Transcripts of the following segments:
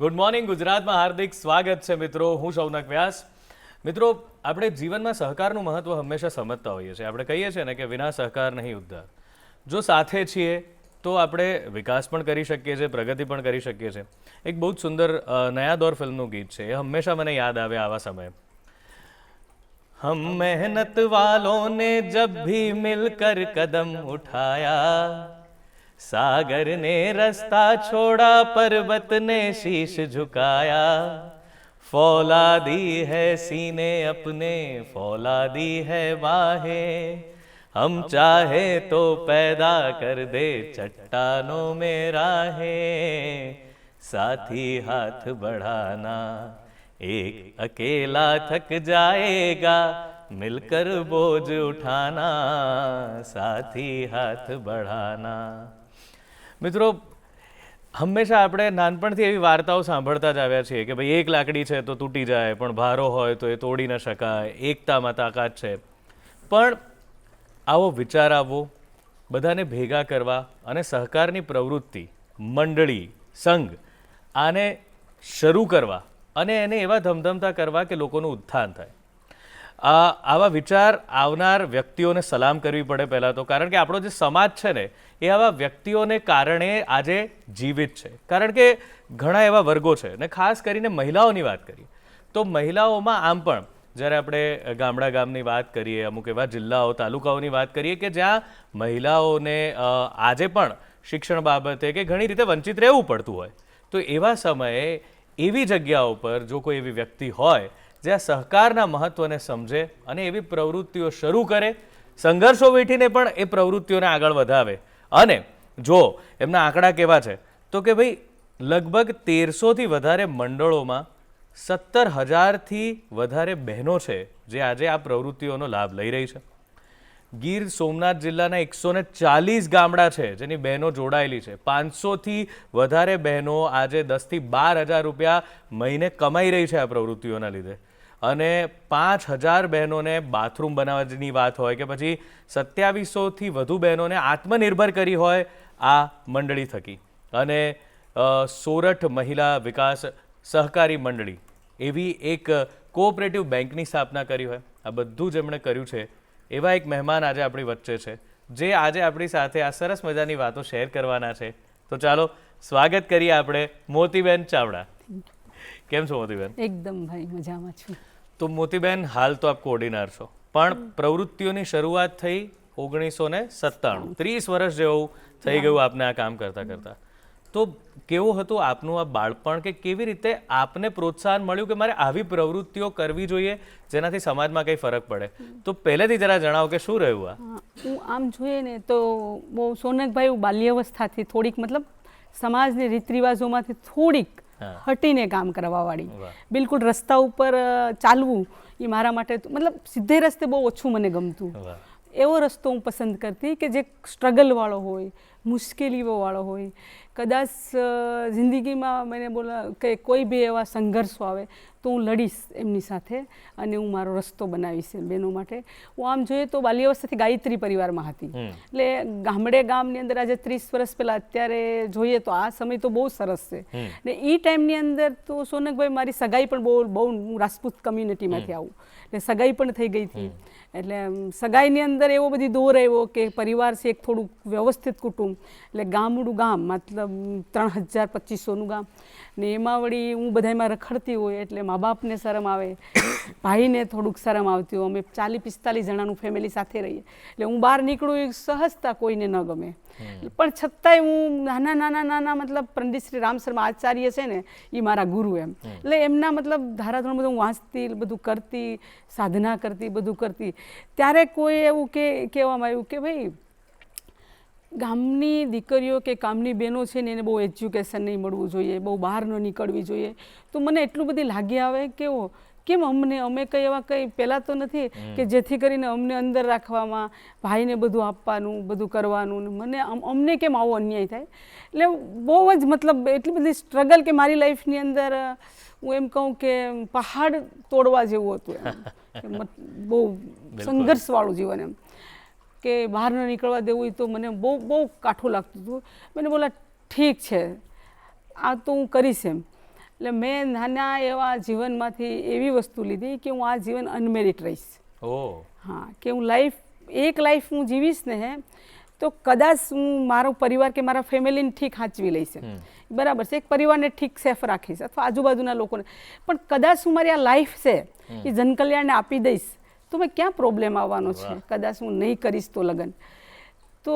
Good morning ગુજરાતમાં હાર્દિક સ્વાગત છે મિત્રો. હું શૌનક વ્યાસ. મિત્રો, આપણે જીવનમાં સહકારનું મહત્વ હંમેશા સમજતા હોઈએ છીએ. આપણે કહીએ છીએ ને કે વિના સહકાર નહીં ઉદ્ધાર. જો સાથે છીએ તો આપણે વિકાસ પણ કરી શકીએ છીએ, પ્રગતિ પણ કરી શકીએ છીએ. એક બહુ જ સુંદર નયા દોર ફિલ્મનું ગીત છે, એ હંમેશા મને યાદ આવે આવા સમયે. हम मेहनत वालों ने जब भी मिलकर कदम उठाया, सागर ने रास्ता छोड़ा, पर्वत ने शीश झुकाया, फौलादी है सीने अपने, फौलादी है बाहें, हम चाहे तो पैदा कर दे चट्टानों में राहें, साथी हाथ बढ़ाना, एक अकेला थक जाएगा, मिलकर बोझ उठाना, साथी हाथ बढ़ाना. મિત્રો, હંમેશા આપણે નાનપણથી એવી વાર્તાઓ સાંભળતા જ આવ્યા છીએ કે ભાઈ એક લાકડી છે તો તૂટી જાય, પણ ભારો હોય તો એ તોડી ન શકાય, એકતામાં તાકાત છે. પણ આવો વિચાર આવવો, બધાને ભેગા કરવા અને સહકારની પ્રવૃત્તિ, મંડળી, સંઘ આને શરૂ કરવા અને એને એવા ધમધમતા કરવા કે લોકોનું ઉત્થાન થાય. આવા વિચાર આવનાર વ્યક્તિઓને સલામ કરવી પડે પહેલાં તો, કારણ કે આપણો જે સમાજ છે ને એ આવા વ્યક્તિઓને કારણે આજે જીવિત છે. કારણ કે ઘણા એવા વર્ગો છે, ને ખાસ કરીને મહિલાઓની વાત કરીએ તો મહિલાઓમાં આમ પણ જ્યારે આપણે ગામડા ગામની વાત કરીએ, અમુક એવા જિલ્લાઓ તાલુકાઓની વાત કરીએ કે જ્યાં મહિલાઓને આજે પણ શિક્ષણ બાબતે કે ઘણી રીતે વંચિત રહેવું પડતું હોય, તો એવા સમયે એવી જગ્યાઓ પર જો કોઈ એવી વ્યક્તિ હોય જે આ સહકારના મહત્ત્વને સમજે અને એવી પ્રવૃત્તિઓ શરૂ કરે, સંઘર્ષો વેઠીને પણ એ પ્રવૃત્તિઓને આગળ વધાવે. અને જો એમના આંકડા કેવા છે તો કે ભાઈ લગભગ 1300થી વધારે મંડળોમાં 17,000થી વધારે બહેનો છે જે આજે આ પ્રવૃત્તિઓનો લાભ લઈ રહી છે. ગીર સોમનાથ જિલ્લાના 140 ગામડા છે જેની બહેનો જોડાયેલી છે. 500થી વધારે બહેનો આજે 10,000થી 12,000 રૂપિયા મહિને કમાઈ રહી છે આ પ્રવૃત્તિઓના લીધે. અને 5,000 બહેનોને બાથરૂમ બનાવવાની વાત હોય કે પછી 2700થી વધુ બહેનોને આત્મનિર્ભર કરી હોય આ મંડળી થકી. અને સોરઠ મહિલા વિકાસ સહકારી મંડળી એવી એક કોઓપરેટિવ બેંકની સ્થાપના કરી હોય. આ બધું જ એમણે કર્યું છે. એવા એક મહેમાન આજે આપણી વચ્ચે છે જે આજે આપણી સાથે આ સરસ મજાની વાતો શેર કરવાના છે. તો ચાલો સ્વાગત કરીએ આપણે મોતીબેન ચાવડા. કેમ છો મોતીબેન? એકદમ ભાઈ મજામાં છું. તો મોતીબેન, હાલ તો આપ કોઓર્ડિનેટર છો, પણ પ્રવૃત્તિઓની શરૂઆત થઈ 1997, 30 વર્ષ જેવું થઈ ગયું આપને આ કામ કરતા કરતા. તો કેવું હતું આપનું આ બાળપણ, કે કેવી રીતે આપને પ્રોત્સાહન મળ્યું કે મારે આવી પ્રવૃત્તિઓ કરવી જોઈએ જેનાથી સમાજમાં કંઈ ફરક પડે? તો પહેલેથી જરા જણાવો કે શું રહ્યું આ? હું આમ જોઈએ ને તો બહુ સોનકભાઈ બાલ્યાવસ્થાથી થોડીક મતલબ સમાજની રીત રિવાજોમાંથી થોડીક હટીને કામ કરવાવાળી, બિલકુલ રસ્તા ઉપર ચાલવું એ મારા માટે મતલબ સીધે રસ્તે બહુ ઓછું મને ગમતું. એવો રસ્તો હું પસંદ કરતી કે જે સ્ટ્રગલવાળો હોય, મુશ્કેલીઓવાળો હોય. કદાચ જિંદગીમાં મને બોલા કે કોઈ બી એવા સંઘર્ષો આવે તો હું લડીશ એમની સાથે અને હું મારો રસ્તો બનાવીશ બહેનો માટે. હું આમ જોઈએ તો બાલ્યાવસ્થાથી ગાયત્રી પરિવારમાં હતી, એટલે ગામડે ગામની અંદર આજે 30 વર્ષ પહેલાં અત્યારે જોઈએ તો આ સમય તો બહુ સરસ છે. ને એ ટાઈમની અંદર તો સોનકભાઈ મારી સગાઈ પણ બહુ હું રાજપૂત કમ્યુનિટીમાંથી આવું એટલે સગાઈ પણ થઈ ગઈ હતી. એટલે સગાઈની અંદર એવો બધી દોર આવ્યો કે પરિવાર છે એક થોડુંક વ્યવસ્થિત કુટુંબ, એટલે ગામડું ગામ મતલબ 3,000-2,500નું ગામ ને એમાં વળી હું બધામાં રખડતી હોય એટલે મા બાપને શરમ આવે, ભાઈને થોડુંક શરમ આવતી હોય. અમે 40-45 જણાનું ફેમિલી સાથે રહીએ એટલે હું બહાર નીકળું એ સહજતા કોઈને ન ગમે. પણ છતાંય હું નાના મતલબ પંડિત શ્રી રામ શર્મા આચાર્ય છે ને એ મારા ગુરુ એમ, એટલે એમના મતલબ ધારાધોરણ બધું હું વાંચતી, બધું કરતી, સાધના કરતી, બધું કરતી. ત્યારે કોઈ એવું કહેવામાં આવ્યું કે ભાઈ ગામની દીકરીઓ કે ગામની બહેનો છે ને એને બહુ એજ્યુકેશન નહીં મળવું જોઈએ, બહુ બહાર ન નીકળવી જોઈએ. તો મને એટલું બધી લાગી આવે કેવો કેમ અમે કંઈ એવા કંઈ પહેલાં તો નથી કે જેથી કરીને અમને અંદર રાખવામાં, ભાઈને બધું આપવાનું, બધું કરવાનું, મને અમને કેમ આવો અન્યાય થાય. એટલે બહુ જ મતલબ એટલી બધી સ્ટ્રગલ કે મારી લાઈફની અંદર હું એમ કહું કે પહાડ તોડવા જેવું હતું એમ, બહુ સંઘર્ષવાળું જીવન એમ કે બહાર ન નીકળવા દેવું હોય તો મને બહુ કાઠું લાગતું હતું. મને બોલા ઠીક છે આ તો હું કરીશ એમ. એટલે મેં નાના એવા જીવનમાંથી એવી વસ્તુ લીધી કે હું આ જીવન અનમેરિટ રહીશ. હા, કે હું એક લાઈફ હું જીવીશ ને તો કદાચ હું મારો પરિવાર કે મારા ફેમિલીને ઠીક સાચવી લઈશ, બરાબર છે, એક પરિવારને ઠીક સેફ રાખીશ અથવા આજુબાજુના લોકોને, પણ કદાચ હું મારી આ લાઈફ છે એ જનકલ્યાણને આપી દઈશ તો મેં ક્યાં પ્રોબ્લેમ આવવાનો છે. કદાચ હું નહીં કરીશ તો લગ્ન, તો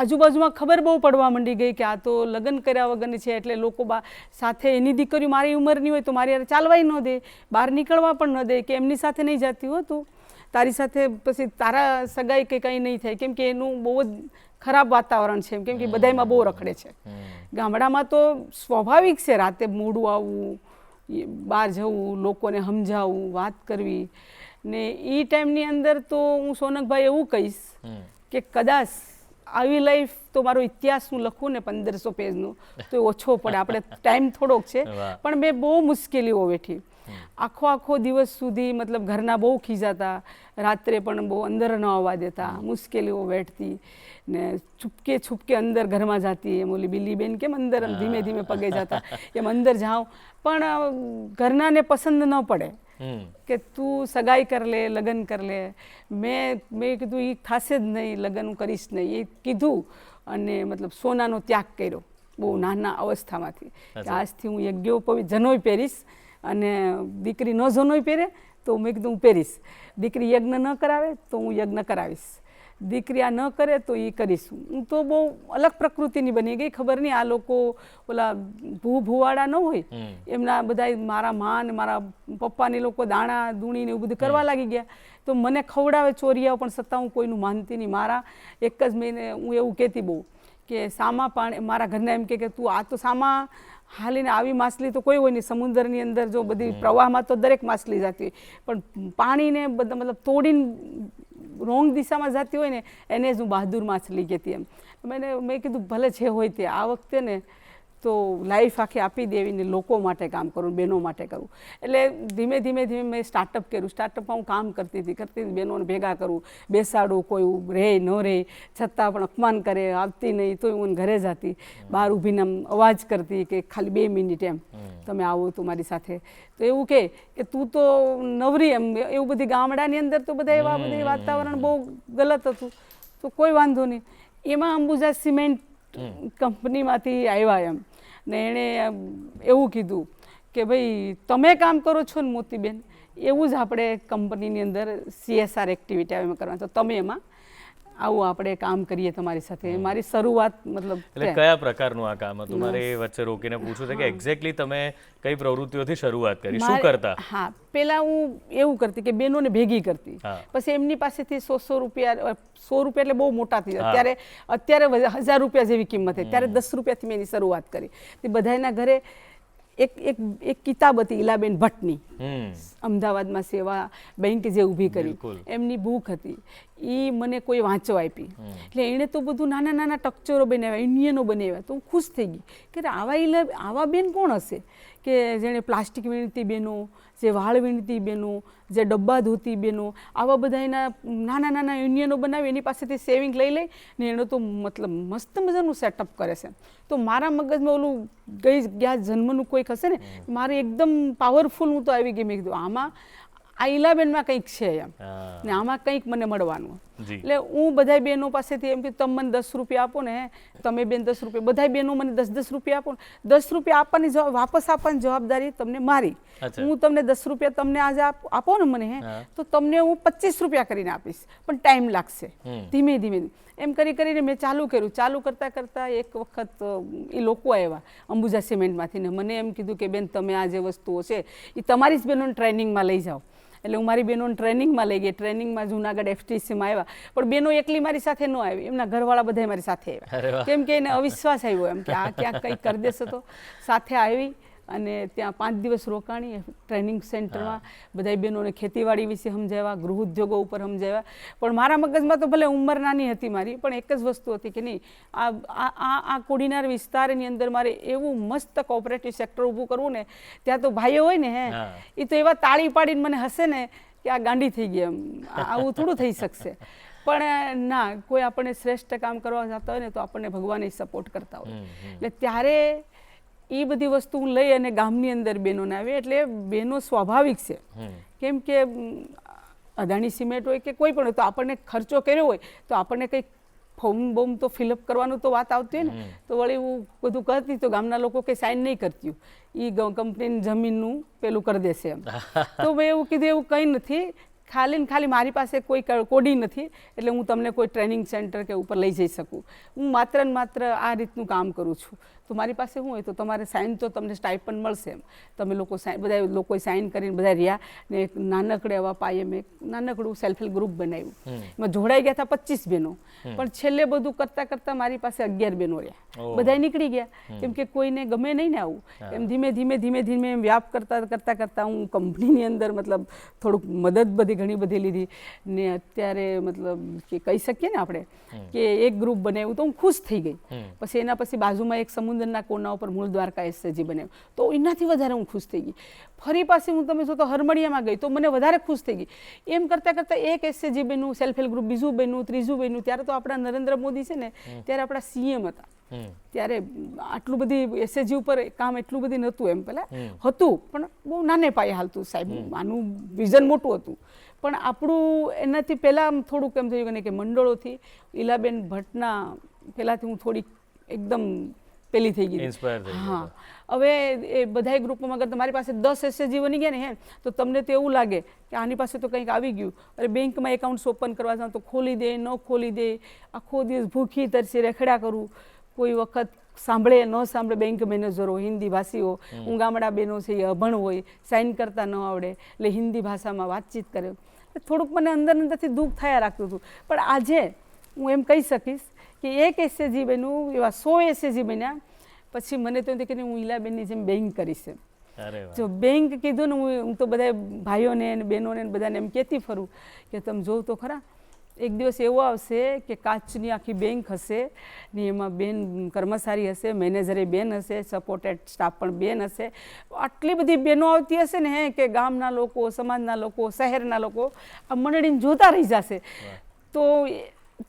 આજુબાજુમાં ખબર બહુ પડવા માંડી ગઈ કે આ તો લગ્ન કર્યા વગરની છે, એટલે લોકો સાથે એની દીકરીઓ મારી ઉંમરની હોય તો મારી યાર ચાલવાય ન દે, બહાર નીકળવા પણ ન દે, કે એમની સાથે નહીં જતી હો તું, તારી સાથે પછી તારા સગાઈ કે કંઈ નહીં થાય, કેમ કે એનું બહુ જ ખરાબ વાતાવરણ છે, કેમ કે બધામાં બહુ રખડે છે. ગામડામાં તો સ્વાભાવિક છે રાતે મોડું આવવું, બહાર જવું, લોકોને સમજાવવું, વાત કરવી, ને એ ટાઈમની અંદર તો હું સોનકભાઈ એવું કહીશ કે કદાચ આવી લાઈફ તો મારો ઇતિહાસ હું લખું ને 1500 પેજનું તો ઓછો પડે, આપણે ટાઈમ થોડોક છે, પણ મેં બહુ મુશ્કેલીઓ વેઠી. આખો દિવસ સુધી મતલબ ઘરના બહુ ખીજાતા, રાત્રે પણ બહુ અંદર ન આવવા દેતા, મુશ્કેલીઓ વેઠતી ને છુપકે અંદર ઘરમાં જતી, એમ ઓલી બિલ્લી બેન કેમ અંદર ધીમે ધીમે પગે જતા એમ અંદર જાઉં, પણ ઘરનાને પસંદ ન પડે કે તું સગાઈ કર લે, લગ્ન કર લે. મેં કીધું એ થશે જ નહીં, લગ્ન હું કરીશ નહીં, એ કીધું, અને મતલબ સોનાનો ત્યાગ કર્યો બહુ નાના અવસ્થામાંથી કે આજથી હું યજ્ઞોપવિત જનોય પહેરીશ, અને દીકરી ન જનોય પહેરે તો મેં કીધું હું પહેરીશ, દીકરી યજ્ઞ ન કરાવે તો હું યજ્ઞ કરાવીશ, દીકરી આ ન કરે તો એ કરીશ. હું તો બહુ અલગ પ્રકૃતિની બની ગઈ. ખબર નહીં આ લોકો ઓલા ભૂવાળા ન હોય એમના બધા મારા મા ને મારા પપ્પાની લોકો દાણા દૂણી ને એવું બધું કરવા લાગી ગયા, તો મને ખવડાવે ચોરિયાઓ, પણ છતાં હું કોઈનું માનતી નહીં. મારા એક જ મહિને હું એવું કહેતી બહુ કે સામા પાણી, મારા ઘરના એમ કે તું આ તો સામા હાલીને આવી માછલી તો કોઈ હોય નહીં, સમુદ્રની અંદર જો બધી પ્રવાહમાં તો દરેક માછલી જતી હોય, પણ પાણીને બધા મતલબ તોડીને રોંગ દિશામાં જતી હોય ને એને જ હું બહાદુર માછલી કહેતી. એમ મેં કીધું ભલે જે હોય તે આ વખતે ને તો લાઈફ આખી આપી દેવી ને લોકો માટે કામ કરવું, બહેનો માટે કરવું. એટલે ધીમે ધીમે મેં સ્ટાર્ટઅપ કર્યું. સ્ટાર્ટઅપમાં હું કામ કરતી હતી, બહેનોને ભેગા કરું, બેસાડું, કોઈ રહે ન રહે, છતાં પણ અપમાન કરે, આવતી નહીં તોય હું ઘરે જતી, બહાર ઊભીને અવાજ કરતી કે ખાલી 2 મિનિટ એમ તમે આવો તો મારી સાથે, તો એવું કે તું તો નવરી, એમ એવું બધી ગામડાની અંદર તો બધા એવા બધી વાતાવરણ બહુ ગલત હતું, તો કોઈ વાંધો નહીં. એમાં અંબુજા સિમેન્ટ કંપનીમાંથી આવ્યા એમ, ને એણે એવું કીધું કે ભાઈ તમે કામ કરો છો ને મોતીબેન, એવું જ આપણે કંપનીની અંદર CSR એક્ટિવિટી આવે એમાં કરવાનું, તો તમે એમાં આવું આપણે કામ કરીએ તમારી સાથે. મારી શરૂઆત મતલબ એટલે કયા પ્રકારનું આ કામ હતું? મારે વચ્ચે રોકીને પૂછવું છે કે એક્ઝેક્ટલી તમે કઈ પ્રવૃત્તિઓથી શરૂઆત કરી, શું કરતા? હા, પહેલા હું એવું કરતી કે બહેનોને ભેગી કરતી, પછી એમની પાસેથી 100 રૂપિયા, 100 રૂપિયા એટલે બહુ મોટા થઈ જાય, અત્યારે 1000 રૂપિયા જેવી કિંમત હતી, ત્યારે 10 રૂપિયાથી મેં એની શરૂઆત કરી. તે બધાના ઘરે એક કિતાબ હતી ઈલાબેન ભટ્ટની, અમદાવાદમાં સેવા બેંક જે ઊભી કરી, એમની બુક હતી, એ મને કોઈ વાંચવા આપી. એટલે એણે તો બધું નાના નાના ટકચરો બનાવ્યા, ઇન્ડિયનો બનાવ્યા, તો હું ખુશ થઈ ગઈ કે આવા બેન કોણ હશે કે જેણે પ્લાસ્ટિક વીણતી બહેનો, જે વાળ વીણતી બહેનો, જે ડબ્બા ધોતી બહેનો, આવા બધા એના નાના નાના યુનિયનો બનાવી એની પાસેથી સેવિંગ લઈ ને એનો તો મતલબ મસ્ત મજાનું સેટઅપ કરે છે. તો મારા મગજમાં ઓલું ગયા જન્મનું કોઈક હશે ને, મારે એકદમ પાવરફુલ હું તો આવી ગઈ. મેં કીધું આમાં આ ઈલાબેનમાં કંઈક છે એમ, ને આમાં કંઈક મને મળવાનું. એટલે હું બધા બહેનો પાસેથી એમ કે તમે મને 10 રૂપિયા આપો ને, તમે બેન 10 રૂપિયા, બધા બહેનો મને 10 રૂપિયા આપો ને, 10 રૂપિયા આપવાની વાપસ આપવાની જવાબદારી તમને મારી. હું તમને 10 રૂપિયા તમને આજે આપો ને મને તો તમને હું 25 રૂપિયા કરીને આપીશ, પણ ટાઈમ લાગશે. ધીમે ધીમે એમ કરીને મેં ચાલુ કર્યું. ચાલુ કરતાં એક વખત એ લોકો આવ્યા અંબુજા સિમેન્ટમાંથી ને મને એમ કીધું કે બેન તમે આ જે વસ્તુઓ છે એ તમારી જ બહેનોને ટ્રેનિંગમાં લઈ જાઓ. એટલે હું મારી બહેનોને ટ્રેનિંગમાં લઈ ગઈ. ટ્રેનિંગમાં જુનાગઢ FTCમાં આવ્યા, પણ બહેનો એકલી મારી સાથે ન આવી, એમના ઘરવાળા બધા મારી સાથે આવ્યા, કેમ કે એને અવિશ્વાસ આવ્યો એમ કે આ ક્યાંક કંઈક કરી દેશે. તો સાથે આવી અને ત્યાં 5 દિવસ રોકાણી ટ્રેનિંગ સેન્ટરમાં. બધા બહેનોને ખેતીવાડી વિશે સમજાવ્યા, ગૃહ ઉદ્યોગો ઉપર સમજાવ્યા. પણ મારા મગજમાં તો ભલે ઉંમર નાની હતી મારી, પણ એક જ વસ્તુ હતી કે નહીં, આ કોડીનાર વિસ્તારની અંદર મારે એવું મસ્ત કોઓપરેટિવ સેક્ટર ઊભું કરવું ને, ત્યાં તો ભાઈઓ હોય ને એ તો એવા તાળી પાડીને મને હશે ને કે આ ગાંડી થઈ ગઈ, એમ આવું થોડું થઈ શકશે. પણ ના, કોઈ આપણને શ્રેષ્ઠ કામ કરવા જતા હોય ને તો આપણને ભગવાન સપોર્ટ કરતા હોય. એટલે ત્યારે એ બધી વસ્તુ હું લઈ અને ગામની અંદર બહેનોને આવી, એટલે બહેનો સ્વાભાવિક છે. કેમ કે અદાણી સિમેન્ટ હોય કે કોઈ પણ હોય, તો આપણને ખર્ચો કર્યો હોય તો આપણને કંઈક ફોર્મ બોમ તો ફિલઅપ કરવાનું તો વાત આવતી હોય ને. તો વળી હું બધું કરતી તો ગામના લોકો કંઈ સાઇન નહીં કરતી, એ કંપનીની જમીનનું પેલું કરી દેશે એમ. તો મેં એવું કીધું એવું કંઈ નથી, ખાલી ને ખાલી મારી પાસે કોઈ કોડિંગ નથી એટલે હું તમને કોઈ ટ્રેનિંગ સેન્ટર કે ઉપર લઈ જઈ શકું. હું માત્ર ને માત્ર આ રીતનું કામ કરું છું. તો મારી પાસે શું હોય તો તમારે સાઇન તો તમને સ્ટાઇપન્ડ મળશે એમ. તમે લોકો બધા લોકોએ સાઇન કરીને બધા રહ્યા ને એક નાનકડે એવા પાયે મેં નાનકડું સેલ્ફ હેલ્પ ગ્રુપ બનાવ્યું. એમાં જોડાઈ ગયા હતા 25 બહેનો, પણ છેલ્લે બધું કરતાં કરતાં મારી પાસે 11 બહેનો રહ્યા. બધા નીકળી ગયા કેમ કે કોઈને ગમે નહીં ને આવું. એમ ધીમે ધીમે ધીમે ધીમે એમ વ્યાપ કરતાં કરતાં કરતાં હું કંપનીની અંદર મતલબ થોડુંક મદદ બધી ઘણી બધી લીધી ને અત્યારે મતલબ કે કહી શકીએ ને આપણે કે એક ગ્રુપ બનાવ્યું તો હું ખુશ થઈ ગઈ. પછી એના પછી બાજુમાં એક સમુદ્રના કોના ઉપર મૂળ દ્વારકા એસએજી બનાવ્યું તો એનાથી વધારે હું ખુશ થઈ ગઈ. ફરી પાછી હું તમે જો તો હરમડિયામાં ગઈ તો મને વધારે ખુશ થઈ ગઈ. એમ કરતાં કરતાં એક એસએજી બન્યું, સેલ્ફ હેલ્પ ગ્રુપ બીજું બન્યું, ત્રીજું બન્યું. ત્યારે તો આપણા નરેન્દ્ર મોદી છે ને ત્યારે આપણા સીએમ હતા. ત્યારે આટલું બધી એસએજી ઉપર કામ એટલું બધી નહોતું, એમ પહેલાં હતું પણ બહુ નાને પાયે હાલતું સાહેબ. આનું વિઝન મોટું હતું પણ આપણું એનાથી પહેલાં થોડુંક એમ થયું કે મંડળોથી ઈલાબેન ભટ્ટના પહેલાંથી હું થોડીક એકદમ પેલી થઈ ગઈ. હા, હવે એ બધા ગ્રુપમાં અગર તમારી પાસે 10 એસએજી બની ગયા ને હે તો તમને તો એવું લાગે કે આની પાસે તો કંઈક આવી ગયું. અરે બેંકમાં એકાઉન્ટ્સ ઓપન કરવા જાઉં તો ખોલી દે ન ખોલી દે, આખો દિવસ ભૂખી તરસી રેખડા કરું. કોઈ વખત સાંભળે ન સાંભળે બેંક મેનેજરો હિન્દી ભાષીઓ, હું ગામડા બહેનો છે એ અભણ હોય, સાઇન કરતા ન આવડે એટલે હિન્દી ભાષામાં વાતચીત કરે. થોડુંક મને અંદર અંદરથી દુઃખ થયા રાખતું હતું. પણ આજે હું એમ કહી શકીશ કે એક એસએજી બન્યું એવા 100 એસએજી બન્યા. પછી મને તો એમ કે હું ઈલાબેનની જેમ બેંક કરીશ એમ. જો બેંક કીધું ને હું તો બધા ભાઈઓને ને બહેનોને બધાને એમ કહેતી ફરું કે તમે જોવ તો ખરા એક દિવસ એવો આવશે કે કાચની આખી બેંક હશે ને એમાં બેન કર્મચારી હશે, મેનેજરે બેન હશે, સપોર્ટેડ સ્ટાફ પણ બેન હશે. આટલી બધી બહેનો આવતી હશે ને કે ગામના લોકો, સમાજના લોકો, શહેરના લોકો આ મંડળીને જોતા રહી જશે. તો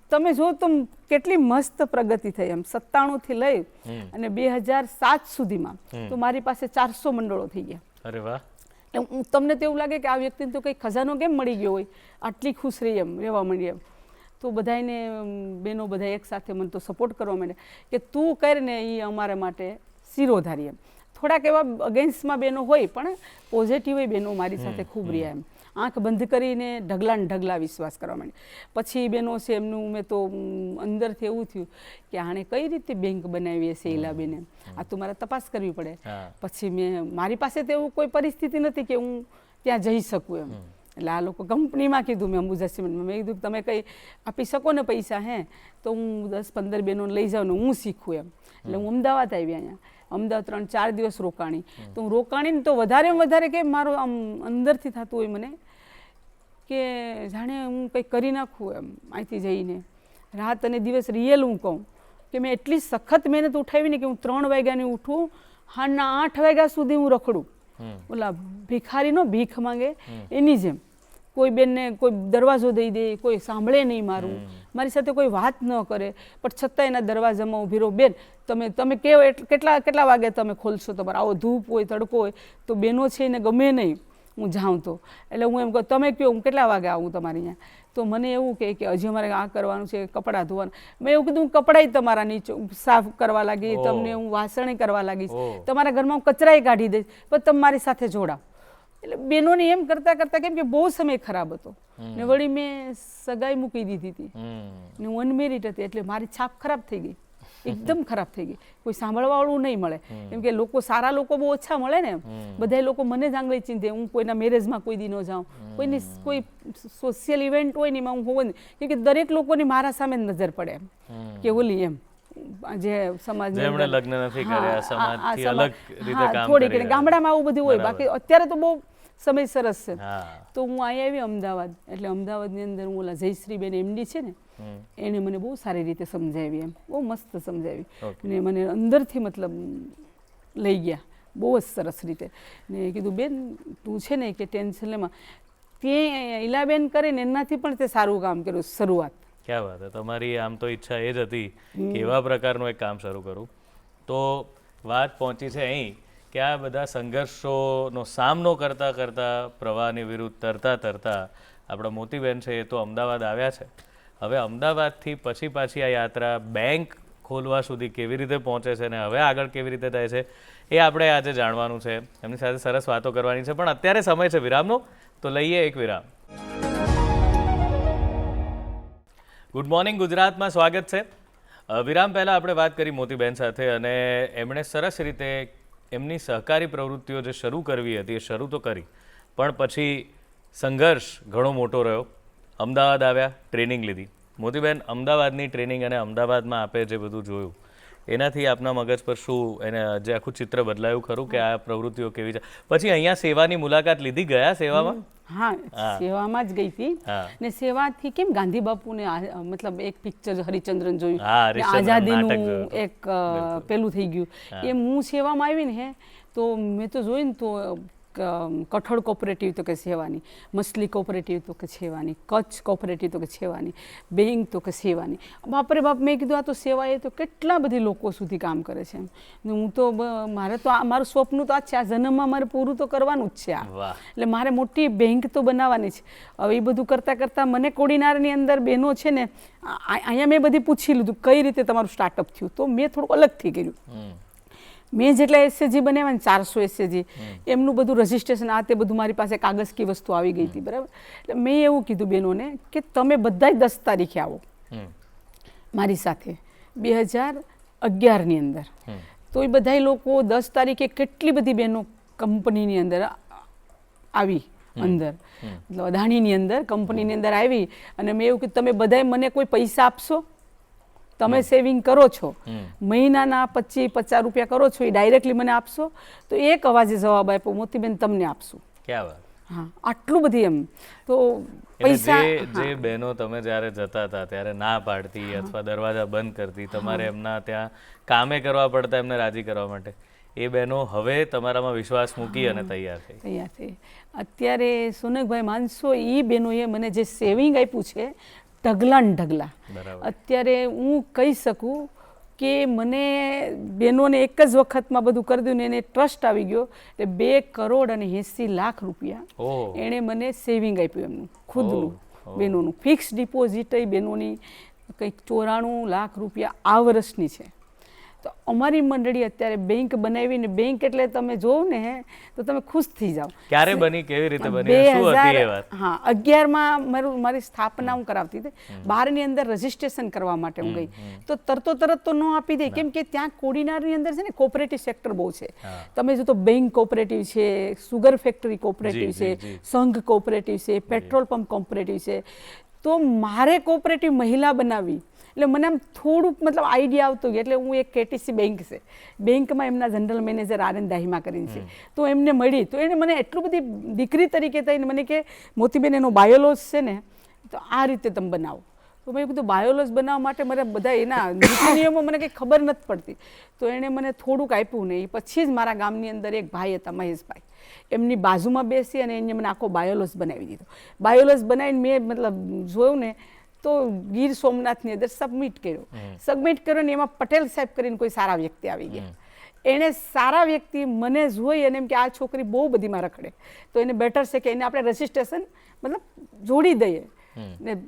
તમે જો તો કેટલી મસ્ત પ્રગતિ થઈ એમ. 97થી લઈ અને 2007 સુધીમાં તો મારી પાસે 400 મંડળો થઈ ગયા. અરે વાહ! તમને તો એવું લાગે કે આ વ્યક્તિને તો કંઈ ખજાનો કેમ મળી ગયો હોય, આટલી ખુશ રહી એમ રહેવા માંડી એમ. તો બધાને બહેનો બધા એકસાથે મને તો સપોર્ટ કરવા માંડે કે તું કર ને એ અમારા માટે શિરોધારી એમ. થોડાક એવા અગેન્સ્ટમાં બહેનો હોય પણ પોઝિટિવ બહેનો મારી સાથે ખૂબ રહ્યા એમ. આંખ બંધ કરીને ઢગલા ને ઢગલા વિશ્વાસ કરવા માંડે. પછી બહેનો છે એમનું મેં તો અંદરથી એવું થયું કે આણે કઈ રીતે બેંક બનાવી હશે ઈલાબેને, આ તો મારે તપાસ કરવી પડે. પછી મારી પાસે તો એવું કોઈ પરિસ્થિતિ નથી કે હું ત્યાં જઈ શકું એમ. એટલે આ લોકો કંપનીમાં કીધું મેં અંબુજા સિમેન્ટમાં, મેં કીધું તમે કંઈ આપી શકો ને પૈસા તો હું 10-15 બહેનોને લઈ જાઉં ને હું શીખું એમ. એટલે હું અમદાવાદ આવી અહીંયા. અમદાવાદ 3-4 દિવસ રોકાણી. તો હું રોકાણીને તો વધારે કે મારું આમ અંદરથી થતું હોય મને કે જાણે હું કંઈક કરી નાખું એમ. અહીંથી જઈને રાત અને દિવસ રિયલ હું કહું કે મેં એટલી સખત મહેનત ઉઠાવીને કે હું 3 વાગ્યાની ઉઠું, હાલના 8 વાગ્યા સુધી હું રખડું. ઓલા ભિખારીનો ભીખ માંગે એની જેમ. કોઈ બેનને કોઈ દરવાજો દઈ દે, કોઈ સાંભળે નહીં મારું, મારી સાથે કોઈ વાત ન કરે, પણ છતાં એના દરવાજામાં ઊભી રહો. બેન તમે કેવો કેટલા વાગે તમે ખોલશો, તમારે આવો ધૂપ હોય તડકો હોય તો બહેનો છે એને ગમે નહીં હું જાઉં તો. એટલે હું એમ કહું તમે કહો હું કેટલા વાગે આવું તમારે અહીંયા. તો મને એવું કે હજી અમારે આ કરવાનું છે, કપડાં ધોવાનું. મેં એવું કીધું હું કપડાં તમારા નીચે સાફ કરવા લાગી, તમને હું વાસણ કરવા લાગીશ, તમારા ઘરમાં હું કચરાય કાઢી દઈશ, પણ તમે મારી સાથે જોડાવ. એટલે બહેનોને એમ કરતાં કરતાં કેમ કે બહુ સમય ખરાબ હતો ને વળી મેં સગાઈ મૂકી દીધી હતી ને હું અનમેરિડ હતી એટલે મારી છાપ ખરાબ થઈ ગઈ, એકદમ ખરાબ થઈ ગઈ. કોઈ સાંભળવાવાળું નહીં મળે કેમ કે લોકો સારા લોકો બહુ ઓછા મળે ને. બધા લોકો મને જ આંગળી ચીંધે. હું કોઈના મેરેજમાં કોઈ દી ન જાઉં, કોઈની કોઈ સોશિયલ ઇવેન્ટ હોય ને એમાં હું હોઉં ને કેમ કે દરેક લોકોની મારા સામે જ નજર પડે એમ કે ઓલી એમ જે સમાજ લગ્ન નથી કર્યા, સમાજથી અલગ રીતે કામ થોડી ઘણી ગામડામાં આવું બધું હોય. બાકી અત્યારે તો બહુ સમય સરસ છે. તો હું અહીંયા આવી અમદાવાદ. એટલે અમદાવાદની અંદર હું ઓલા જયશ્રીબેન એમડી છે ને એણે મને બહુ સારી રીતે સમજાવી એમ, બહુ મસ્ત સમજાવી ને મને અંદરથી મતલબ લઈ ગયા બહુ જ સરસ રીતે. ને કીધું બેન તું છે ને કે ટેન્શન લેમાં તે ઈલાબેન કરીને એનાથી પણ તે સારું કામ કર્યું શરૂઆત. ક્યાં વાત છે. તમારી આમ તો ઈચ્છા એ જ હતી કે એવા પ્રકારનું એક કામ શરૂ કરું. તો વાત પહોંચી છે અહીં કે આ બધા સંઘર્ષોનો સામનો કરતા કરતા પ્રવાહની વિરુદ્ધ તરતા તરતા આપણા મોતીબેન છે એ તો અમદાવાદ આવ્યા છે. હવે અમદાવાદથી પછી પાછી આ યાત્રા બેંક ખોલવા સુધી કેવી રીતે પહોંચે છે અને હવે આગળ કેવી રીતે થાય છે એ આપણે આજે જાણવાનું છે. એમની સાથે સરસ વાતો કરવાની છે, પણ અત્યારે સમય છે વિરામનો, તો લઈએ એક વિરામ. ગુડ મોર્નિંગ ગુજરાતમાં સ્વાગત છે. વિરામ પહેલાં આપણે વાત કરી મોતીબેન સાથે અને એમણે સરસ રીતે એમની સહકારી પ્રવૃત્તિઓ જે શરૂ કરવી હતી એ શરૂ તો કરી, પણ પછી સંઘર્ષ ઘણો મોટો રહ્યો. અમદાવાદ આવ્યા, ટ્રેનિંગ લીધી. મોતીબેન, અમદાવાદની ટ્રેનિંગ અને અમદાવાદમાં આપે જે બધું જોયું એનાથી આપના મગજ પર શું એને જે આખું ચિત્ર બદલાયું ખરું કે આ પ્રવૃત્તિઓ કેવી છે? પછી અહીંયા સેવાની મુલાકાત લીધી, ગયા સેવામાં? હા, સેવામાં જ ગઈ હતી ને સેવાથી કેમ ગાંધી બાપુને મતલબ એક પિક્ચર હરિચંદ્રન જોયું, આઝાદીનું એક પેલું થઈ ગયું. એમ હું સેવામાં આવી ને તો મેં તો જોયું ને તો કઠોળ કોઓપરેટિવ તો કે સેવાની, મછલી કોઓપરેટિવ તો કે સેવાની, કચ્છ કોઓપરેટિવ તો કે સેવાની, બેંક તો કે સેવાની. બાપરે બાપ, મેં કીધું આ તો સેવા એ તો કેટલા બધી લોકો સુધી કામ કરે છે. હું તો મારે તો મારું સ્વપ્ન તો આ જ છે, આ જન્મમાં મારે પૂરું તો કરવાનું જ છે આ. એટલે મારે મોટી બેંક તો બનાવવાની છે. હવે એ બધું કરતાં કરતાં મને કોડીનારની અંદર બહેનો છે ને, અહીંયા મેં બધી પૂછી લીધું કઈ રીતે તમારું સ્ટાર્ટઅપ થયું, તો મેં થોડુંક અલગથી કર્યું. મેં જેટલા એસએજી બનાવ્યા ને 400 એસએજી, એમનું બધું રજિસ્ટ્રેશન આ તે બધું મારી પાસે કાગળ કી વસ્તુ આવી ગઈ હતી, બરાબર. એટલે મેં એવું કીધું બહેનોને કે તમે બધા 10 તારીખે આવો મારી સાથે 2011ની અંદર. તો એ બધા લોકો 10 તારીખે કેટલી બધી બહેનો કંપનીની અંદર આવી, અંદર મતલબ અદાણીની અંદર કંપનીની અંદર આવી. અને મેં એવું કીધું તમે બધાએ મને કોઈ પૈસા આપશો? તમે સેવિંગ કરો છો, મહિનાના 25-50 રૂપિયા કરો છો, એ ડાયરેક્ટલી મને આપશો? તો એક અવાજે જવાબ આપ્યો, મોતીબેન તમને આપશું. ક્યાં વાત! હા, આટલું બધી એમ. તો પૈસા જે બહેનો તમે જ્યારે જતા હતા ત્યારે ના પાડતી અથવા દરવાજા બંધ કરતી, તમારે એમના ત્યાં કામે કરવા પડતા એમને રાજી કરવા માટે, એ બહેનો હવે તમારામાં વિશ્વાસ મૂકી અને તૈયાર થઈ. અત્યારે સોનકભાઈ માનશો, એ બહેનોએ મને જે સેવિંગ આપ્યું છે ઢગલા ને ઢગલા. અત્યારે હું કહી શકું કે મને બહેનોને એક જ વખતમાં બધું કરી દઉં ને એને ટ્રસ્ટ આવી ગયો. એટલે 2 કરોડ અને 80 લાખ રૂપિયા એણે મને સેવિંગ આપ્યું, એમનું ખુદનું બહેનોનું. ફિક્સ ડિપોઝિટ એ બહેનોની કંઈક 94 લાખ રૂપિયા આ વર્ષની છે. તો અમારી મંડળી અત્યારે બેંક બનાવીને, બેંક એટલે તમે જોવો ને તો તમે ખુશ થઈ જાઓ. ક્યારે બની, કેવી રીતે બની, શું હતી એ વાત? હા, 11માં મારી સ્થાપના હું કરાવતી હતી. 12ની અંદર રજીસ્ટ્રેશન કરવા માટે હું ગઈ તો તરત તો ન આપી દે, કેમ કે ત્યાં કોડીનારની અંદર છે ને કોઓપરેટિવ સેક્ટર બહુ છે. તમે જો તો બેંક કોઓપરેટિવ છે, સુગર ફેક્ટરી કોઓપરેટિવ છે, સંઘ કોઓપરેટિવ છે, પેટ્રોલ પંપ કોઓપરેટિવ છે. તો મારે કોઓપરેટિવ મહિલા બનાવી એટલે મને આમ થોડુંક મતલબ આઈડિયા આવતો ગયો. એટલે હું એક કેટીસી બેંક છે, બેંકમાં એમના જનરલ મેનેજર આરએન દાહિમા કરીને છે, તો એમને મળી. તો એને મને એટલું બધી દીકરી તરીકે થઈને મને કે મોતીબેન એનો બાયોલોજ છે ને તો આ રીતે તમે બનાવો. તો મેં કીધું બાયોલોજ બનાવવા માટે મારે બધા એના નીતિ નિયમો મને કંઈ ખબર નથી પડતી. તો એણે મને થોડુંક આપ્યું ને એ પછી જ મારા ગામની અંદર એક ભાઈ હતા, મહેશભાઈ, એમની બાજુમાં બેસી અને એને મને આખો બાયોલોજ બનાવી દીધો. બાયોલોજ બનાવીને મેં મતલબ જોયું ને તો ગીર સોમનાથની અંદર સબમિટ કર્યો ને એમાં પટેલ સાહેબ કરીને કોઈ સારા વ્યક્તિ આવી ગયા. એણે સારા વ્યક્તિ મને જોઈ અને એમ કે આ છોકરી બહુ બધીમાં રખડે, તો એને બેટર છે કે એને આપણે રજિસ્ટ્રેશન મતલબ જોડી દઈએ ને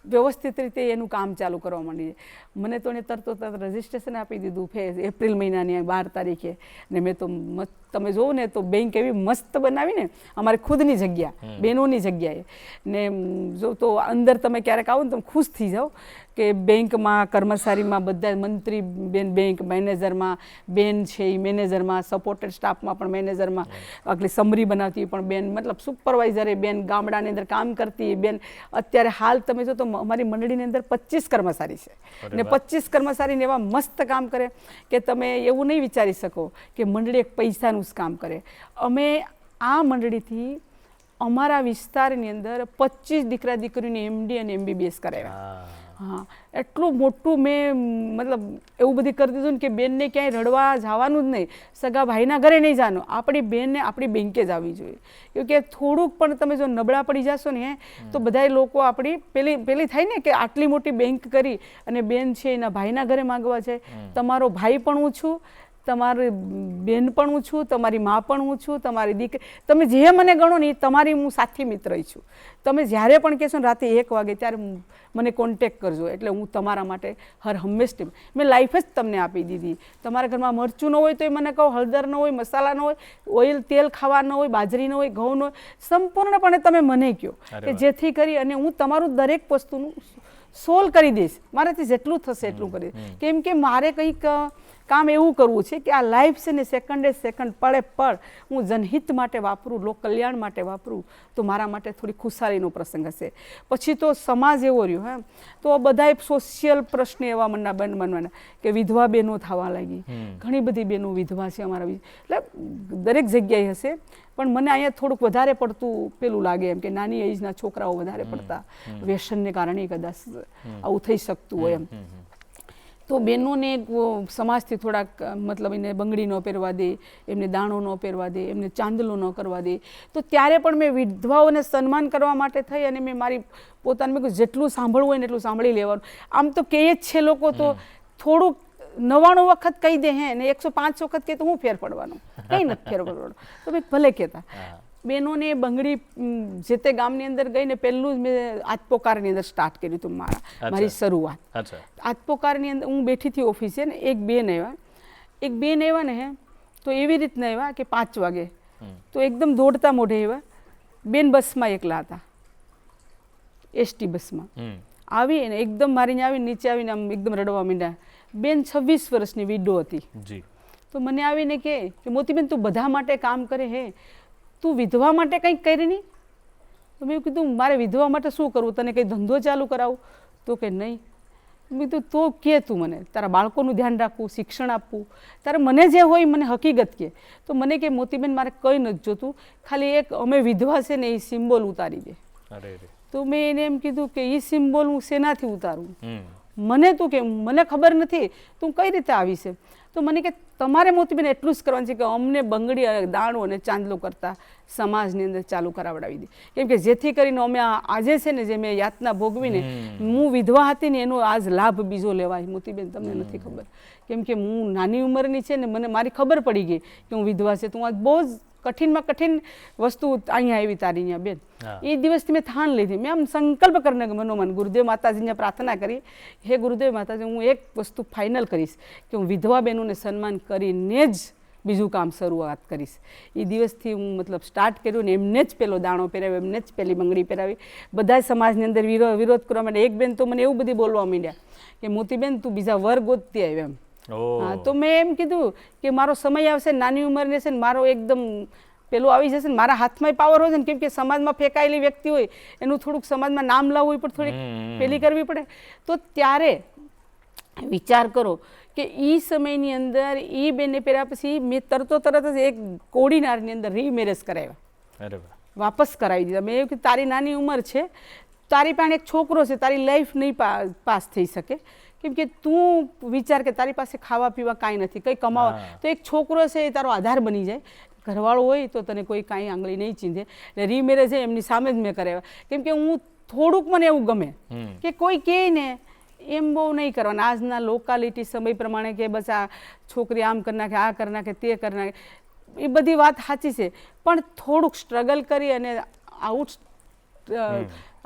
વ્યવસ્થિત રીતે એનું કામ ચાલુ કરવા માંડીએ. મને તો એને તરત રજિસ્ટ્રેશન આપી દીધું એપ્રિલ મહિનાની 12 તારીખે. ને મેં તો તમે જોવો ને તો બેંક એવી મસ્ત બનાવીને અમારી ખુદની જગ્યા, બહેનોની જગ્યાએ. ને જો તો અંદર તમે ક્યારેક આવો ને તમે ખુશ થઈ જાઓ કે બેંકમાં કર્મચારીમાં બધા મંત્રી બેન, બેંક મેનેજરમાં બેન છે, એ મેનેજરમાં, સપોર્ટેડ સ્ટાફમાં પણ મેનેજરમાં, આટલી સમરી બનાવતી પણ બેન, મતલબ સુપરવાઇઝરે બેન, ગામડાની અંદર કામ કરતી બેન. અત્યારે હાલ તમે જો તો અમારી મંડળીની અંદર 25 કર્મચારી છે ને 25 કર્મચારીને એવા મસ્ત કામ કરે કે તમે એવું નહીં વિચારી શકો કે મંડળી એક પૈસાનું જ કામ કરે. અમે આ મંડળીથી અમારા વિસ્તારની અંદર 25 દીકરા દીકરીઓને MD અને MBBS કરાવ્યા. હા, એટલું મોટું મેં મતલબ એવું બધી કરી દીધું ને કે બેનને ક્યાંય રડવા જવાનું જ નહીં, સગા ભાઈના ઘરે નહીં જવાનું, આપણી બેનને આપણી બેંકે જ આવવી જોઈએ. કેમકે થોડુંક પણ તમે જો નબળા પડી જશો ને તો બધા લોકો આપણી પેલી થાય ને કે આટલી મોટી બેંક કરી અને બેન છે એના ભાઈના ઘરે માગવા છે. તમારો ભાઈ પણ હું છું તમારી બેનપણું છું, તમારી મા પણ હું છું, તમારી દીકરી, તમે જે મને ગણો ને એ તમારી હું સાથી મિત્ર છું. તમે જ્યારે પણ કહેશો ને રાતે 1 વાગે ત્યારે મને કોન્ટેક્ટ કરજો, એટલે હું તમારા માટે હંમેશા મેં લાઈફ જ તમને આપી દીધી. તમારા ઘરમાં મરચું ન હોય તો એ મને કહો, હળદર ન હોય, મસાલા ન હોય, ઓઇલ તેલ ખાવા ન હોય, બાજરી ન હોય, ઘઉં ન હોય, સંપૂર્ણપણે તમે મને કહો કે જેથી કરી અને હું તમારું દરેક વસ્તુનું સોલ્વ કરી દઈશ. મારાથી જેટલું થશે એટલું કરી દઈશ. કેમ કે મારે કંઈક કામ એવું કરવું છે કે આ લાઈફ છે ને સેકન્ડે સેકન્ડ પળે પળ હું જનહિત માટે વાપરું, લોક કલ્યાણ માટે વાપરું તો મારા માટે થોડી ખુશાલીનો પ્રસંગ હશે. પછી તો સમાજ એવો રહ્યો હે તો બધાય સોશિયલ પ્રશ્ન એવા બનવાના કે વિધવા બહેનો થવા લાગી. ઘણી બધી બહેનો વિધવા છે અમારા, એટલે દરેક જગ્યાએ હશે. પણ મને અહીંયા થોડુંક વધારે પડતું પેલું લાગે એમ કે નાની એજના છોકરાઓ વધારે પડતા વ્યસનને કારણે કદાચ આવું થઈ શકતું હોય એમ. તો બહેનોને સમાજથી થોડાક મતલબ એને બંગડી ન પહેરવા દે, એમને દાણો ન પહેરવા દે, એમને ચાંદલો ન કરવા દે. તો ત્યારે પણ મેં વિધવાઓને સન્માન કરવા માટે થઈ અને મેં મારી પોતાને મેં જેટલું સાંભળવું હોય ને એટલું સાંભળી લેવાનું. આમ તો કહે જ છે લોકો, તો થોડુંક 99 વખત કહી દે હે ને 105 વખત કહે તો હું ફેર પડવાનો, કંઈ નથી ફેર પડવાનો. તો મેં ભલે કહેતા બહેનોને બંગડી જે તે ગામની અંદર ગઈને પહેલું જ મેં આત્મોકારની અંદર સ્ટાર્ટ કર્યું હતું. મારી શરૂઆત આત્મોકારની અંદર હું બેઠી હતી ઓફિસે ને એક બેન આવ્યા ને હે તો એવી રીતના આવ્યા કે 5 વાગે તો એકદમ દોડતા મોઢે આવ્યા. બેન બસમાં એકલા હતા, એસટી બસમાં આવી ને એકદમ મારીને આવીને નીચે આવીને આમ એકદમ રડવા માંડ્યા. બેન 26 વર્ષની વિડો હતી. તો મને આવીને કે મોતીબેન તું બધા માટે કામ કરે હે, તું વિધવા માટે કંઈક કરી નહીં? તો મેં કીધું મારે વિધવા માટે શું કરવું, તને કંઈ ધંધો ચાલુ કરાવું? તો કે નહીં. મેં કીધું તો કે તું મને તારા બાળકોનું ધ્યાન રાખવું, શિક્ષણ આપવું, તારે મને જે હોય મને હકીકત કે. તો મને કે મોતીબેન મારે કંઈ નથી જોતું, ખાલી એક અમે વિધવા છે ને એ સિમ્બોલ ઉતારી દે. તો મેં એને એમ કીધું કે એ સિમ્બોલ હું શેનાથી ઉતારું? મને તું કે મને ખબર નથી તું કઈ રીતે આવી છે. તો મને કે તમારે મોતીબેન એટલું જ કરવાનું છે કે અમને બંગડી દાણો અને ચાંદલો કરતા સમાજની અંદર ચાલુ કરાવડાવી દે. કેમ કે જેથી કરીને અમે આજે છે ને જે મેં યાતના ભોગવીને હું વિધવા હતી ને એનો આજ લાભ બીજો લેવાય. મોતીબેન તમને નથી ખબર, કેમ કે હું નાની ઉંમરની છે ને મને મારી ખબર પડી ગઈ કે હું વિધવા છે. તો હું આજ બહુ જ કઠિનમાં કઠિન વસ્તુ અહીંયા આવી તારી અહીંયા બેન. એ દિવસથી મેં થાન લીધી, મેં આમ સંકલ્પ કરીને મનોમન ગુરુદેવ માતાજીને પ્રાર્થના કરી, હે ગુરુદેવ માતાજી હું એક વસ્તુ ફાઇનલ કરીશ કે હું વિધવા બહેનોને સન્માન કરીને જ બીજું કામ શરૂઆત કરીશ. એ દિવસથી હું મતલબ સ્ટાર્ટ કર્યું ને એમને જ પેલો દાણો પહેરાવ્યો, એમને જ પેલી બંગડી પહેરાવી. બધા સમાજની અંદર વિરોધ કરવા માટે એક બેન તો મને એવું બધી બોલવા માંડ્યા કે મોતીબેન તું બીજા વર ગોતતી આવ્યો એમ. હા, તો મેં એમ કીધું કે મારો સમય આવશે, નાની ઉંમરને છે ને મારો એકદમ પેલું આવી જશે ને મારા હાથમાં પાવર હોય છે ને, કેમ કે સમાજમાં ફેંકાયેલી વ્યક્તિ હોય એનું થોડુંક સમાજમાં નામ લાવવું પણ થોડીક પેલી કરવી પડે. તો ત્યારે વિચાર કરો કે એ સમયની અંદર એ બેનને પહેર્યા પછી મેં તરત જ એક કોડીનારની અંદર રીમેરેજ કરાવ્યા, વાપસ કરાવી દીધા. મેં એવું કે તારી નાની ઉંમર છે, તારી પાસે એક છોકરો છે, તારી લાઈફ નહીં પાસ થઈ શકે. કેમ કે તું વિચાર કે તારી પાસે ખાવા પીવા કાંઈ નથી, કંઈ કમાવા, તો એક છોકરો છે એ તારો આધાર બની જાય. ઘરવાળો હોય તો તને કોઈ કાંઈ આંગળી નહીં ચીંધે. એટલે રીમેરેજ એમની સામે જ મેં કરાવ્યા. કેમ કે હું થોડુંક મને એવું ગમે કે કોઈ કહે ને એમ બહુ નહીં કરવાનું. આજના લોકાલિટી સમય પ્રમાણે કે બસ આ છોકરી આમ કરી નાખે, આ કરી નાખે, તે કરી નાખે, એ બધી વાત સાચી છે. પણ થોડુંક સ્ટ્રગલ કરી અને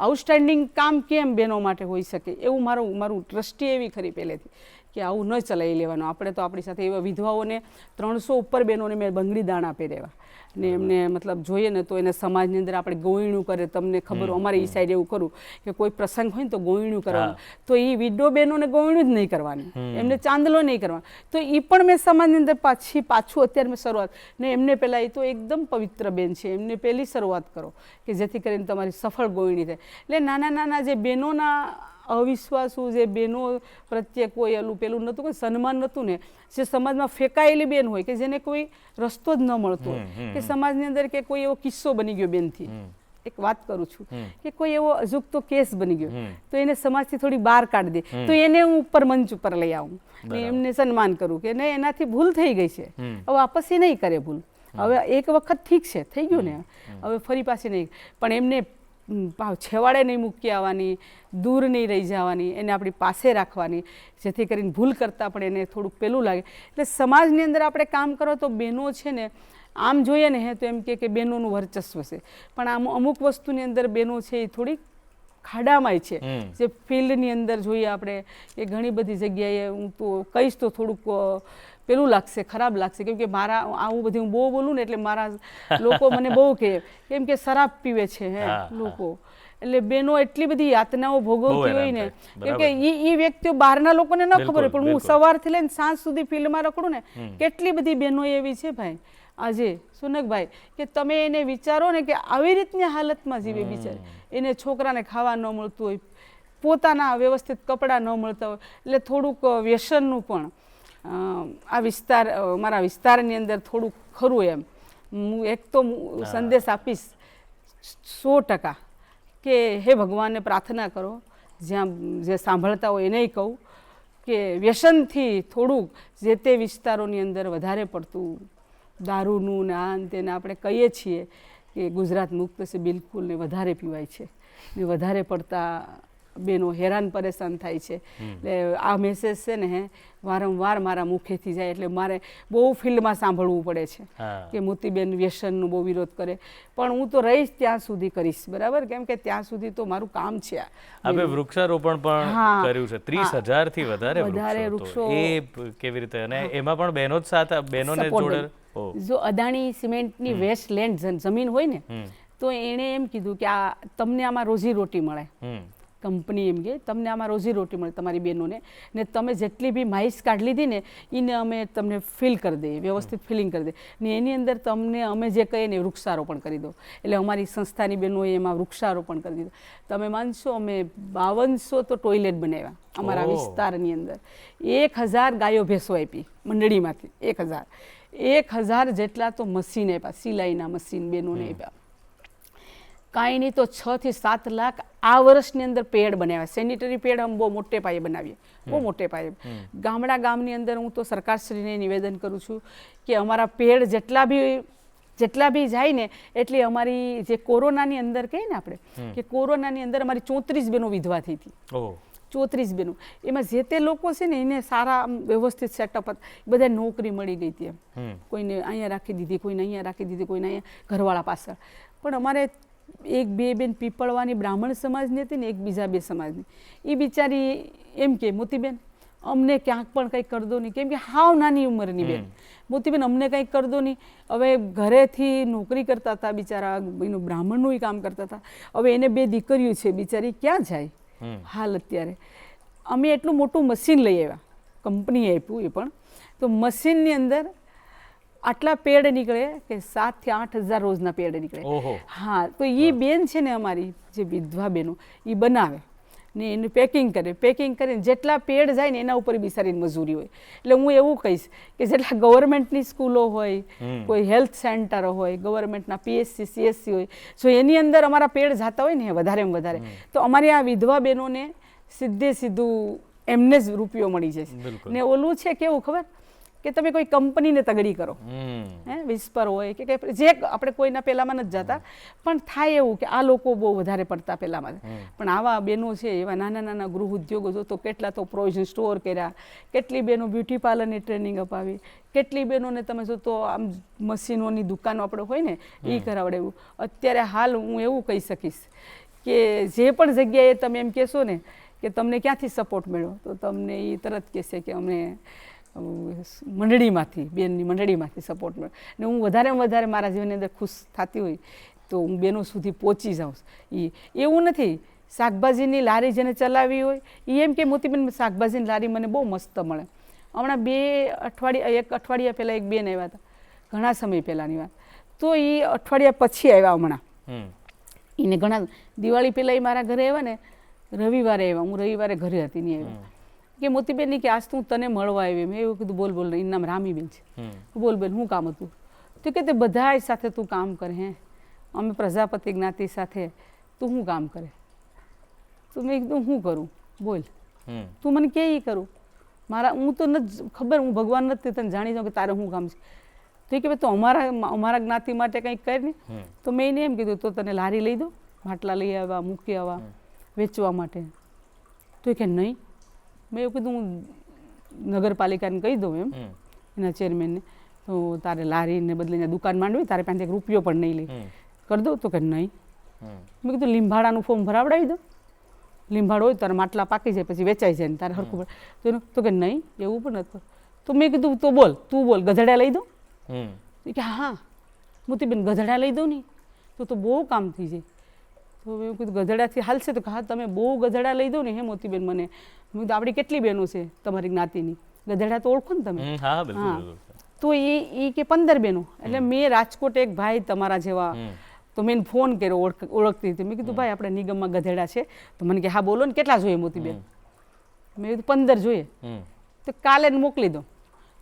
આઉટસ્ટેન્ડિંગ કામ કેમ બહેનો માટે હોઈ શકે એવું મારું દ્રષ્ટિ એવી ખરી પહેલેથી કે આવું ન ચલાવી લેવાનું. આપણે તો આપણી સાથે એવા વિધવાઓને 300 ઉપર બહેનોને મેં બંગડી દાણા પહેરેવા ને એમને મતલબ જોઈએ ને તો એને સમાજની અંદર આપણે ગોયણું કરે. તમને ખબર અમારે એ સાઈડ એવું કરું કે કોઈ પ્રસંગ હોય ને તો ગોયણું કરવાનું, તો એ વિડો બહેનોને ગોયણું જ નહીં કરવાની, એમને ચાંદલો નહીં કરવાનો. તો એ પણ મેં સમાજની અંદર પાછું અત્યારે મેં શરૂઆત ને એમને પહેલાં એ તો એકદમ પવિત્ર બેન છે, એમને પહેલી શરૂઆત કરો કે જેથી કરીને તમારી સફળ ગોયણી થાય. એટલે નાના જે બહેનોના અવિશ્વાસુ જે બહેનો પ્રત્યે કોઈ પેલું નહોતું, કોઈ સન્માન નહોતું ને, જે સમાજમાં ફેંકાયેલી બેન હોય કે જેને કોઈ રસ્તો જ ન મળતો હોય કે સમાજની અંદર કે કોઈ એવો કિસ્સો બની ગયો બેનથી, એક વાત કરું છું કે કોઈ એવો અજુગતો કેસ બની ગયો તો એને સમાજથી થોડી બહાર કાઢી દે, તો એને હું ઉપર મંચ ઉપર લઈ આવું ને એમને સન્માન કરું કે નહીં એનાથી ભૂલ થઈ ગઈ છે, હવે વાપસ નહીં કરે ભૂલ, હવે એક વખત ઠીક છે થઈ ગયું ને, હવે ફરી પાછી નહીં. પણ એમને છેવાડે નહીં મૂકી આવવાની, દૂર નહીં રહી જવાની, એને આપણી પાસે રાખવાની, જેથી કરીને ભૂલ કરતાં પણ એને થોડુંક પેલું લાગે. એટલે સમાજની અંદર આપણે કામ કરો તો બહેનો છે ને, આમ જોઈએ ને હે તો એમ કે બહેનોનું વર્ચસ્વ છે, પણ આમ અમુક વસ્તુની અંદર બહેનો છે એ થોડીક ખાડામાં છે. જે ફિલ્ડની અંદર જોઈએ આપણે એ ઘણી બધી જગ્યાએ હું તો કહીશ તો થોડુંક પેલું લાગશે, ખરાબ લાગશે, કેમ કે મારા આવું બધું હું બહુ બોલું ને એટલે મારા લોકો મને બહુ કહે કેમ કે શરાબ પીવે છે હે લોકો. એટલે બહેનો એટલી બધી યાતનાઓ ભોગવતી હોય ને, કેમ કે એ વ્યક્તિઓ બહારના લોકોને ન ખબર હોય, પણ હું સવારથી લઈને સાંજ સુધી ફિલ્ડમાં રખડું ને, કેટલી બધી બહેનો એવી છે ભાઈ આજે સુનકભાઈ કે તમે એને વિચારો ને કે આવી રીતની હાલતમાં જીવે બિચારી, એને છોકરાને ખાવા ન મળતું હોય, પોતાના વ્યવસ્થિત કપડાં ન મળતા હોય, એટલે થોડુંક વ્યસનનું પણ આ વિસ્તાર મારા વિસ્તારની અંદર થોડુંક ખરું. એમ હું એક તો સંદેશ આપીશ 100% કે હે ભગવાનને પ્રાર્થના કરો, જ્યાં જે સાંભળતા હોય એને કહું કે વ્યસનથી થોડુંક જે તે વિસ્તારોની અંદર વધારે પડતું દારૂનું ને આ તેને આપણે કહીએ છીએ કે ગુજરાત મુક્ત છે, બિલકુલ ને વધારે પીવાય છે ને વધારે પડતા બેનો હેરાન પરેશાન થાય છે. એટલે આ મેસેજ છે ને હે વારંવાર મારા મુખેથી જાય એટલે મારે બહુ ફિલ્ડમાં સાંભળવું પડે છે કે મોતીબેન વ્યસનનું બહુ વિરોધ કરે, પણ હું તો રહીશ ત્યાં સુધી કરીશ, બરાબર, કેમ કે ત્યાં સુધી તો મારું કામ છે. આપણે વૃક્ષારોપણ પણ કર્યું છે 30,000 થી વધારે વૃક્ષો, એ કેવી રીતે, અને એમાં પણ બહેનો જ સાથ, બહેનોને જોડે. જો અદાણી સિમેન્ટની વેસ્ટ લેન્ડ જમીન હોય ને તો એણે એમ કીધું કે આ તમને આમાં રોજી રોટી મળે, કંપની એમ કે તમને આમાં રોજી રોટી મળે તમારી બહેનોને, ને તમે જેટલી બી માઇસ કાઢી લીધી ને એને અમે તમને ફિલ કરી દઈએ, વ્યવસ્થિત ફિલિંગ કરી દઈએ, ને એની અંદર તમને અમે જે કહીએ ને વૃક્ષારોપણ કરી દો. એટલે અમારી સંસ્થાની બહેનોએ એમાં વૃક્ષારોપણ કરી દીધું. તમે માનશો અમે 5200 તો ટોયલેટ બનાવ્યા અમારા વિસ્તારની અંદર, 1000 ગાયો ભેંસો આપી મંડળીમાંથી, 1000 જેટલા તો મશીન આપ્યા, સિલાઈના મશીન બહેનોને આપ્યા. કાંઈ નહીં તો 6 થી 7 લાખ આ વર્ષની અંદર પેડ બનાવ્યા, સેનિટરી પેડ અમે બહુ મોટે પાયે બનાવીએ, બહુ મોટે પાયે. ગામની અંદર હું તો સરકારશ્રીને નિવેદન કરું છું કે અમારા પેડ જેટલા બી જાય ને એટલી અમારી જે કોરોનાની અંદર કહીએ ને આપણે કે કોરોનાની અંદર અમારી 34 બહેનો વિધવા થઈ હતી. 34 બહેનો, એમાં જે તે લોકો છે ને એને સારા વ્યવસ્થિત સેટઅપ બધા નોકરી મળી ગઈ હતી. એમ કોઈને અહીંયા રાખી દીધી, કોઈને અહીંયા રાખી દીધી, કોઈને અહીંયા ઘરવાળા પાછળ. પણ અમારે એક બે બેન પીપળવાની બ્રાહ્મણ સમાજની હતી ને એક બીજા 2 સમાજની, એ બિચારી એમ કે મોતીબેન અમને ક્યાંક પણ કંઈક કરી દો નહીં, કેમ કે હાવ નાની ઉંમરની બેન, મોતીબેન અમને કંઈક કરી દો નહીં. હવે ઘરેથી નોકરી કરતા હતા બિચારા, એનું બ્રાહ્મણનું કામ કરતા હતા, હવે એને 2 દીકરીઓ છે, બિચારી ક્યાં જાય હાલ અત્યારે. અમે એટલું મોટું મશીન લઈ આવ્યા, કંપનીએ આપ્યું એ પણ, તો મશીનની અંદર આટલા પેડ નીકળે કે 7 થી 8,000 રોજના પેડ નીકળે. હા, તો એ બેન છે ને અમારી જે વિધવા બહેનો એ બનાવે ને એનું પેકિંગ કરે, પેકિંગ કરીને જેટલા પેડ જાય ને એના ઉપર બિચારીની મજૂરી હોય. એટલે હું એવું કહીશ કે જેટલા ગવર્મેન્ટની સ્કૂલો હોય, કોઈ હેલ્થ સેન્ટર હોય, ગવર્મેન્ટના PSC CSC હોય, જો એની અંદર અમારા પેડ જતા હોય ને વધારેમાં વધારે, તો અમારી આ વિધવા બહેનોને સીધું એમને જ રૂપિયો મળી જશે. ને ઓલું છે કેવું ખબર કે તમે કોઈ કંપનીને તગડી કરો, વિસ્પર હોય કે જે આપણે કોઈના પહેલામાં નથી જતા, પણ થાય એવું કે આ લોકો બહુ વધારે પડતા પહેલામાં, પણ આવા બહેનો છે એવા નાના ગૃહ ઉદ્યોગો જો તો કેટલા તો પ્રોવિઝન સ્ટોર કર્યા, કેટલી બહેનો બ્યુટી પાર્લરની ટ્રેનિંગ અપાવી, કેટલી બહેનોને તમે જો તો આમ મશીનોની દુકાનો આપણે હોય ને એ કરાવડાવ્યું. અત્યારે હાલ હું એવું કહી શકીશ કે જે પણ જગ્યાએ તમે એમ કહેશો ને કે તમને ક્યાંથી સપોર્ટ મળ્યો તો તમને એ તરત કહેશે કે અમને મંડળીમાંથી, બેનની મંડળીમાંથી સપોર્ટ મળે. ને હું વધારે મારા જીવનની અંદર ખુશ થતી હોય તો હું બહેનો સુધી પહોંચી જાઉં. એવું નથી, શાકભાજીની લારી જેને ચલાવી હોય એ એમ કે મોતીબેન શાકભાજીની લારી મને બહુ મસ્ત મળે. હમણાં 1 અઠવાડિયા પહેલાં એક બેન આવ્યા હતા, ઘણા સમય પહેલાંની વાત, તો એ અઠવાડિયા પછી આવ્યા હમણાં. એને ઘણા દિવાળી પહેલાં એ મારા ઘરે આવ્યા ને, રવિવારે આવ્યા, હું રવિવારે ઘરે હતી નહીં આવ્યા, કે મોતીબેન કે આજ તું તને મળવા આવી. મેં એવું કીધું બોલ એનું નામ રામીબેન છે. બોલ બેન શું કામ હતું? તો કે તે બધા સાથે તું કામ કરે, હે અમે પ્રજાપતિ જ્ઞાતિ સાથે તું શું કામ કરે? તો મેં કીધું શું કરું બોલ, તું મને કે કરું, હું તો નથી ખબર, હું ભગવાન નથી તને જાણી જાઉં કે તારે શું કામ છે. તો કે તો અમારા જ્ઞાતિ માટે કંઈક કર ને. તો મેં એને એમ કીધું તો તને લારી લઈ દો, માટલા લઈ આવ્યા, મૂકી આવ્યા વેચવા માટે. તો એ કે નહીં. મેં એવું કીધું હું નગરપાલિકાને કહી દઉં એમ એના ચેરમેનને, તો તારે લારીને બદલે અહીંયા દુકાન માંડવી, તારે પાસે 1 રૂપિયો પણ નહીં લઈ કરી દઉં. તો કે નહીં. મેં કીધું લીંબાડાનું ફોર્મ ભરાવડાવી દો, લીંબાડો હોય તારા માટલા પાકી જાય પછી વેચાઈ જાય ને તારે હરખું પડે. તો કે નહીં એવું પણ હતું. તો મેં કીધું તો બોલ, તું બોલ, ગધેડા લઈ દઉં? કે હા મોતીબેન ગધેડા લઈ દઉં નહીં તો બહુ કામ થઈ જાય. તો મેં કીધું ગધેડાથી હાલશે? તો હા તમે બહુ ગધેડા લઈ દો ને હે મોતીબેન મને. મેં કીધું આપણી કેટલી બહેનો છે તમારી જ્ઞાતિની, ગધેડા તો ઓળખો ને તમે? હા. તો એ કે 15 બહેનો. એટલે મેં રાજકોટ એક ભાઈ તમારા જેવા, તો મેં ફોન કર્યો ઓળખતી હતી. મેં કીધું ભાઈ આપણે નિગમમાં ગધેડા છે? તો મને કે હા બોલો ને કેટલા જોઈએ મોતીબેન? મેં કીધું 15 જોઈએ. તો કાલે મોકલી દો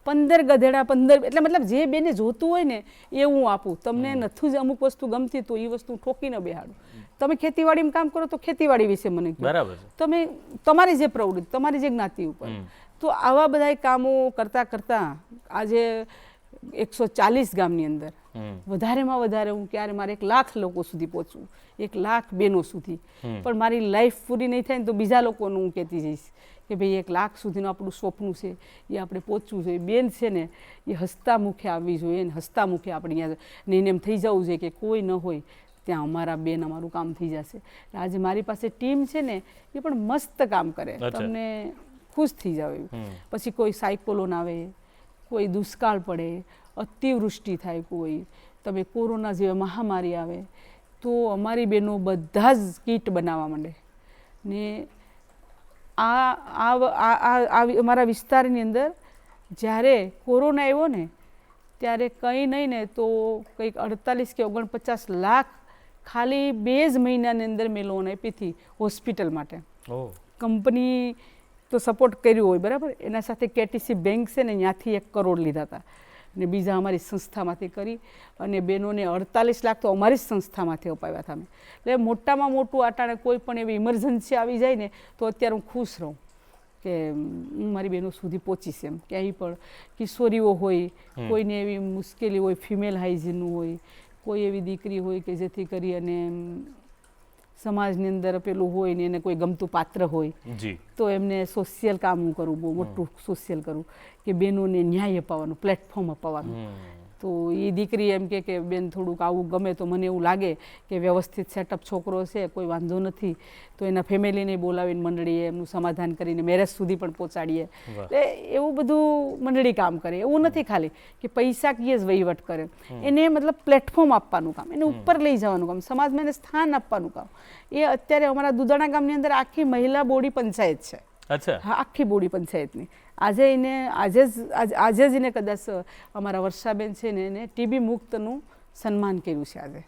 15 ગધેડા. 15 એટલે મતલબ જે બેને જોતું હોય ને એ હું આપું. તમને નથી જ અમુક વસ્તુ ગમતી તો એ વસ્તુ ઠોકીને બેહાડું. તમે ખેતીવાડીમાં કામ કરો તો ખેતીવાડી વિશે મને કહો. બરાબર. તમે તમારી જે પ્રવૃત્તિ, તમારી જે જ્ઞાતિ ઉપર, તો આવા બધા કામો કરતા કરતા આજે 140 ગામની અંદર વધારેમાં વધારે હું ક્યારે મારે 1 લાખ લોકો સુધી પહોંચવું, 1 લાખ બહેનો સુધી. પણ મારી લાઈફ પૂરી નહીં થાય ને તો બીજા લોકોનું હું કહેતી જઈશ કે ભાઈ 1 લાખ સુધીનું આપણું સ્વપ્ન છે એ આપણે પહોંચવું જોઈએ. બેન છે ને એ હસતા મુખે આવવી જોઈએ ને હસતા મુખે આપણે અહીંયા ને એને એમ થઈ જવું જોઈએ કે કોઈ ન હોય ત્યાં અમારા બેન અમારું કામ થઈ જશે. આજે મારી પાસે ટીમ છે ને એ પણ મસ્ત કામ કરે, તમને ખુશ થઈ જાવ એવું. પછી કોઈ સાયક્લોન આવે, કોઈ દુષ્કાળ પડે, અતિવૃષ્ટિ થાય, કોઈ તમે કોરોના જેવી મહામારી આવે તો અમારી બહેનો બધા જ કીટ બનાવવા માંડે. ને અમારા વિસ્તારની અંદર જ્યારે કોરોના આવ્યો ને ત્યારે કંઈ નહીં ને તો કંઈક 48 કે 49 લાખ ખાલી 2 જ મહિનાની અંદર મેં લોન આપી હતી હોસ્પિટલ માટે. કંપની તો સપોર્ટ કર્યો હોય બરાબર, એના સાથે કેટીસી બેંક છે ને ત્યાંથી 1 કરોડ લીધા હતા ને બીજા અમારી સંસ્થામાંથી કરી અને બહેનોને 48 લાખ તો અમારી જ સંસ્થામાંથી અપાવ્યા હતા. એટલે મોટામાં મોટું આટાણે કોઈ પણ એવી ઇમરજન્સી આવી જાય ને તો અત્યારે હું ખુશ રહું કે હું મારી બહેનો સુધી પહોંચીશ. એમ ક્યાંય પણ કિશોરીઓ હોય, કોઈને એવી મુશ્કેલી હોય, ફિમેલ હાઇજીનનું હોય, કોઈ એવી દીકરી હોય કે જેથી કરી અને સમાજની અંદર પેલું હોય ને એને કોઈ ગમતું પાત્ર હોય તો એમને સોશિયલ કામ હું કરું, બહુ મોટું સોશિયલ કરું કે બહેનોને ન્યાય અપાવવાનું, પ્લેટફોર્મ અપાવવાનું. તો એ દીકરી એમ કે બેન થોડુંક આવું ગમે તો મને એવું લાગે કે વ્યવસ્થિત સેટઅપ છોકરો છે, કોઈ વાંધો નથી, તો એના ફેમિલીને બોલાવીને મંડળીએ એમનું સમાધાન કરીને મેરેજ સુધી પણ પહોંચાડીએ. એટલે એવું બધું મંડળી કામ કરે. એવું નથી ખાલી કે પૈસાકીય જ વહીવટ કરે, એને મતલબ પ્લેટફોર્મ આપવાનું કામ, એને ઉપર લઈ જવાનું કામ, સમાજમાં એને સ્થાન આપવાનું કામ. એ અત્યારે અમારા દુધાણા ગામની અંદર આખી મહિલા બોડી પંચાયત છે. હા, આખી બોડી પંચાયતની. આજે જ એને કદાચ અમારા વર્ષાબેન છે ને એને ટીબી મુક્તનું સન્માન કર્યું છે આજે.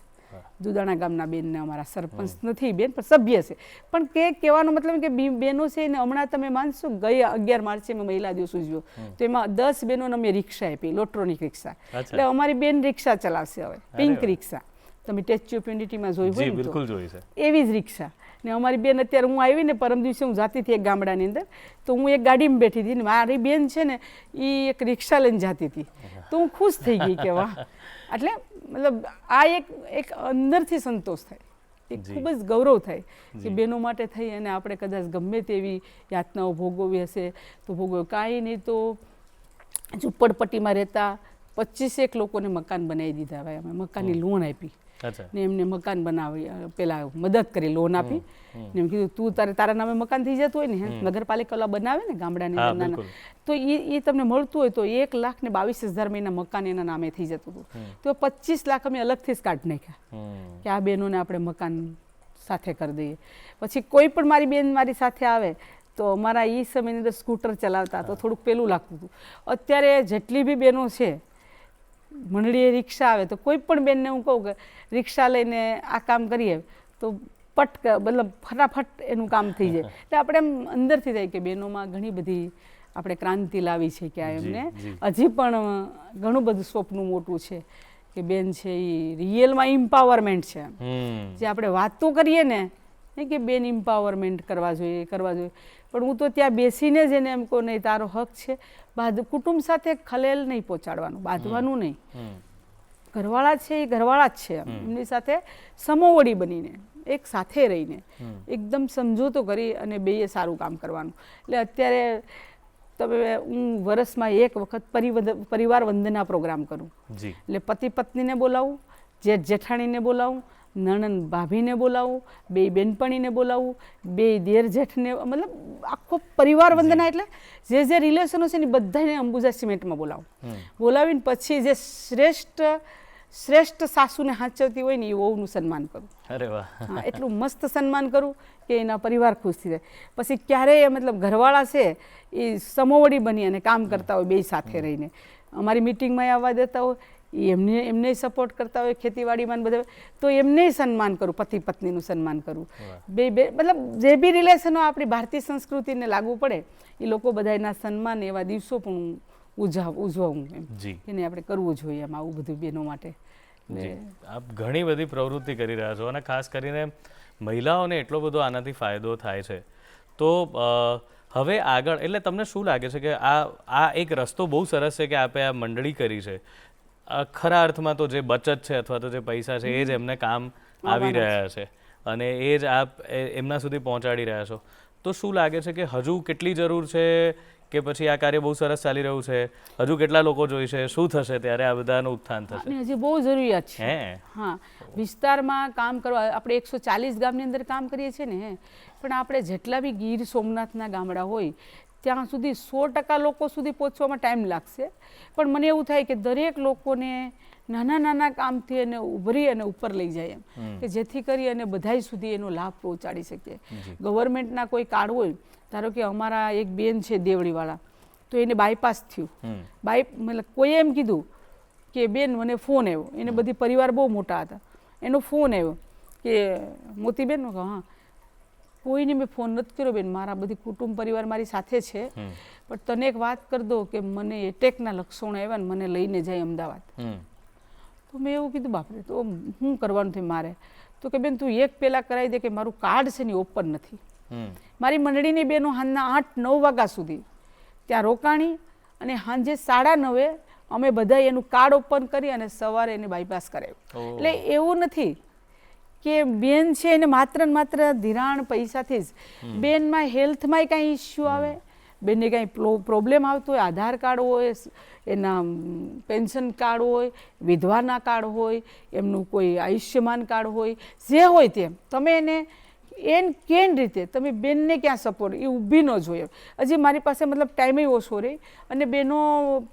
દુધાણા ગામના બેનને અમારા સરપંચ નથી બેન પણ સભ્ય છે. પણ કહેવાનો મતલબ કે બહેનો છે એને હમણાં તમે માનશો ગઈ 11 માર્ચે મેં મહિલા દિવસ ઉજવ્યો તો એમાં 10 બહેનોને અમે રિક્ષા આપી, ઇલેક્ટ્રોનિક રિક્ષા. એટલે અમારી બેન રિક્ષા ચલાવશે હવે, પિંક રિક્ષા. તમે સ્ટેચ્યુ ઓફ યુનિટીમાં જોઈ હોય બિલકુલ જોઈ છે એવી જ રિક્ષા. ને અમારી બેન અત્યારે હું આવી ને પરમ દિવસે હું જાતી હતી એક ગામડાની અંદર, તો હું એક ગાડીમાં બેઠી હતી ને મારી બેન છે ને એ એક રિક્ષા લઈને જતી હતી. તો હું ખુશ થઈ ગઈ કે વાહ. એટલે મતલબ આ એક અંદરથી સંતોષ થાય, એક ખૂબ જ ગૌરવ થાય કે બહેનો માટે થઈ અને આપણે કદાચ ગમે તેવી યાતનાઓ ભોગવવી હશે તો ભોગવે. કાંઈ નહીં તો ઝૂંપડપટ્ટીમાં રહેતા 25 લોકોને મકાન બનાવી દીધા ભાઈ. અમે મકાનની લોન આપી ને એમને મકાન બનાવી પેલા મદદ કરી, લોન આપી ને એમ કીધું તું તારા નામે મકાન થઈ જતું હોય ને નગરપાલિકા બનાવે ને ગામડાની અંદર તો એ તમને મળતું હોય તો 1,22,000 મહિના મકાન એના નામે થઈ જતું હતું. તો 25 લાખ અમે અલગથી જ કાઢી નાખ્યા કે આ બહેનોને આપણે મકાન સાથે કરી દઈએ. પછી કોઈ પણ મારી બેન મારી સાથે આવે તો અમારા એ સમયની અંદર સ્કૂટર ચલાવતા તો થોડુંક પેલું લાગતું હતું. અત્યારે જેટલી બી બહેનો છે મંડળીએ રિક્ષા આવે તો કોઈ પણ બેનને હું કહું કે રિક્ષા લઈને આ કામ કરીએ તો મતલબ ફટાફટ એનું કામ થઈ જાય. એટલે આપણે એમ અંદરથી થાય કે બહેનોમાં ઘણી બધી આપણે ક્રાંતિ લાવી છે કે એમને હજી પણ ઘણું બધું સ્વપ્ન મોટું છે કે બેન છે એ રિયલમાં ઇમ્પાવરમેન્ટ છે. જે આપણે વાતો કરીએ ને કે બેન ઇમ્પાવરમેન્ટ કરવા જોઈએ પણ હું તો ત્યાં બેસીને જ એને એમ કહું નહીં તારો હક છે. કુટુંબ સાથે ખલેલ નહીં પહોંચાડવાનું, બાંધવાનું નહીં. ઘરવાળા છે એ ઘરવાળા જ છે, એમની સાથે સમોવડી બનીને એક સાથે રહીને એકદમ સમજૂતો કરી અને બેય સારું કામ કરવાનું. એટલે અત્યારે તમે હું વર્ષમાં એક વખત પરિવાર વંદના પ્રોગ્રામ કરું. એટલે પતિ પત્નીને બોલાવું, જેઠ જેઠાણીને બોલાવું, નણંદ ભાભીને બોલાવું, બે બેનપણીને બોલાવું, બે દેર જેઠને, મતલબ આખો પરિવાર વંદના. એટલે જે રિલેશનો છે ને બધાને અંબુજા સિમેન્ટમાં બોલાવીને પછી જે શ્રેષ્ઠ સાસુને હાચવતી હોય ને એ વહુનું સન્માન કરું. અરે વાહ. હા, એટલું મસ્ત સન્માન કરું કે એના પરિવાર ખુશ થઈ જાય. પછી ક્યારેય મતલબ ઘરવાળા છે એ સમોવડી બની અને કામ કરતા હોય બે સાથે રહીને, અમારી મિટિંગમાં આવવા દેતા હોય, એમને સપોર્ટ કરતા હોય ખેતીવાડીમાં બધા, તો એમને સન્માન કરું, પતિ પત્નીનું સન્માન કરું. બે મતલબ જે બી રિલેશનો આપણી ભારતીય સંસ્કૃતિને લાગુ પડે એ લોકો બધાના સન્માન એવા દિવસો પણ ઉજવવું એમ એને આપણે કરવું જોઈએ એમ, આવું બધું બહેનો માટે. આપ ઘણી બધી પ્રવૃત્તિ કરી રહ્યા છો અને ખાસ કરીને મહિલાઓને એટલો બધો આનાથી ફાયદો થાય છે. તો હવે આગળ એટલે તમને શું લાગે છે કે આ એક રસ્તો બહુ સરસ છે કે આપે આ મંડળી કરી છે, ખરા અર્થમાં તો જે બચત છે અથવા તો જે પૈસા છે એ જ એમને કામ આવી રહ્યા છે અને એ જ આપ એમના સુધી પહોંચાડી રહ્યા છો. તો શું લાગે છે કે હજુ કેટલી જરૂર છે કે પછી આ કાર્ય બહુ સરસ ચાલી રહ્યું છે, હજુ કેટલા લોકો જોઈશે, શું થશે ત્યારે આ બધાનું ઉત્થાન થશે? હજી બહુ જરૂરિયાત છે. હા, વિસ્તારમાં કામ કરવા આપણે 140 ગામની અંદર કામ કરીએ છીએ ને, પણ આપણે જેટલા બી ગીર સોમનાથના ગામડા હોય ત્યાં સુધી 100% લોકો સુધી પહોંચવામાં ટાઈમ લાગશે. પણ મને એવું થાય કે દરેક લોકોને નાના નાના કામથી એને ઉભરી અને ઉપર લઈ જાય એમ, કે જેથી કરી અને બધાય સુધી એનો લાભ પહોંચાડી શકીએ. ગવર્મેન્ટના કોઈ કાર્ડ હોય, ધારો કે અમારા એક બેન છે દેવળીવાળા, તો એને બાયપાસ થયું. મતલબ કોઈએ એમ કીધું કે બેન મને ફોન આવ્યો, એને બધી પરિવાર બહુ મોટા હતા, એનો ફોન આવ્યો કે મોતીબેન, હા કોઈને મેં ફોન નથી કર્યો બેન, મારા બધી કુટુંબ પરિવાર મારી સાથે છે, પણ તને એક વાત કરી દો કે મને એટેકના લક્ષણો આવ્યા ને મને લઈને જાય અમદાવાદ. તો મેં એવું કીધું બાપરે, તો શું કરવાનું થયું મારે? તો કે બેન તું એક પહેલાં કરાવી દે કે મારું કાર્ડ છે ને ઓપન નથી. મારી મંડળીની બેનો સાંજના 8-9 વાગ્યા સુધી ત્યાં રોકાણી અને સાંજે 9:30 અમે બધા એનું કાર્ડ ઓપન કરી અને સવારે એને બાયપાસ કરાવ્યું. એટલે એવું નથી કે બેન છે એને માત્ર ને માત્ર ધિરાણ પૈસાથી જ, બેનમાં હેલ્થમાંય કાંઈ ઇસ્યુ આવે, બેનને કાંઈ પ્રોબ્લેમ આવતો હોય, આધાર કાર્ડ હોય, એના પેન્શન કાર્ડ હોય, વિધવાના કાર્ડ હોય, એમનું કોઈ આયુષ્યમાન કાર્ડ હોય, જે હોય તેમ તમે એને કેન રીતે તમે બેનને ક્યાં સપોર્ટ એ ઊભી ન જોઈએ. હજી મારી પાસે મતલબ ટાઈમે ઓછો રહે અને બહેનો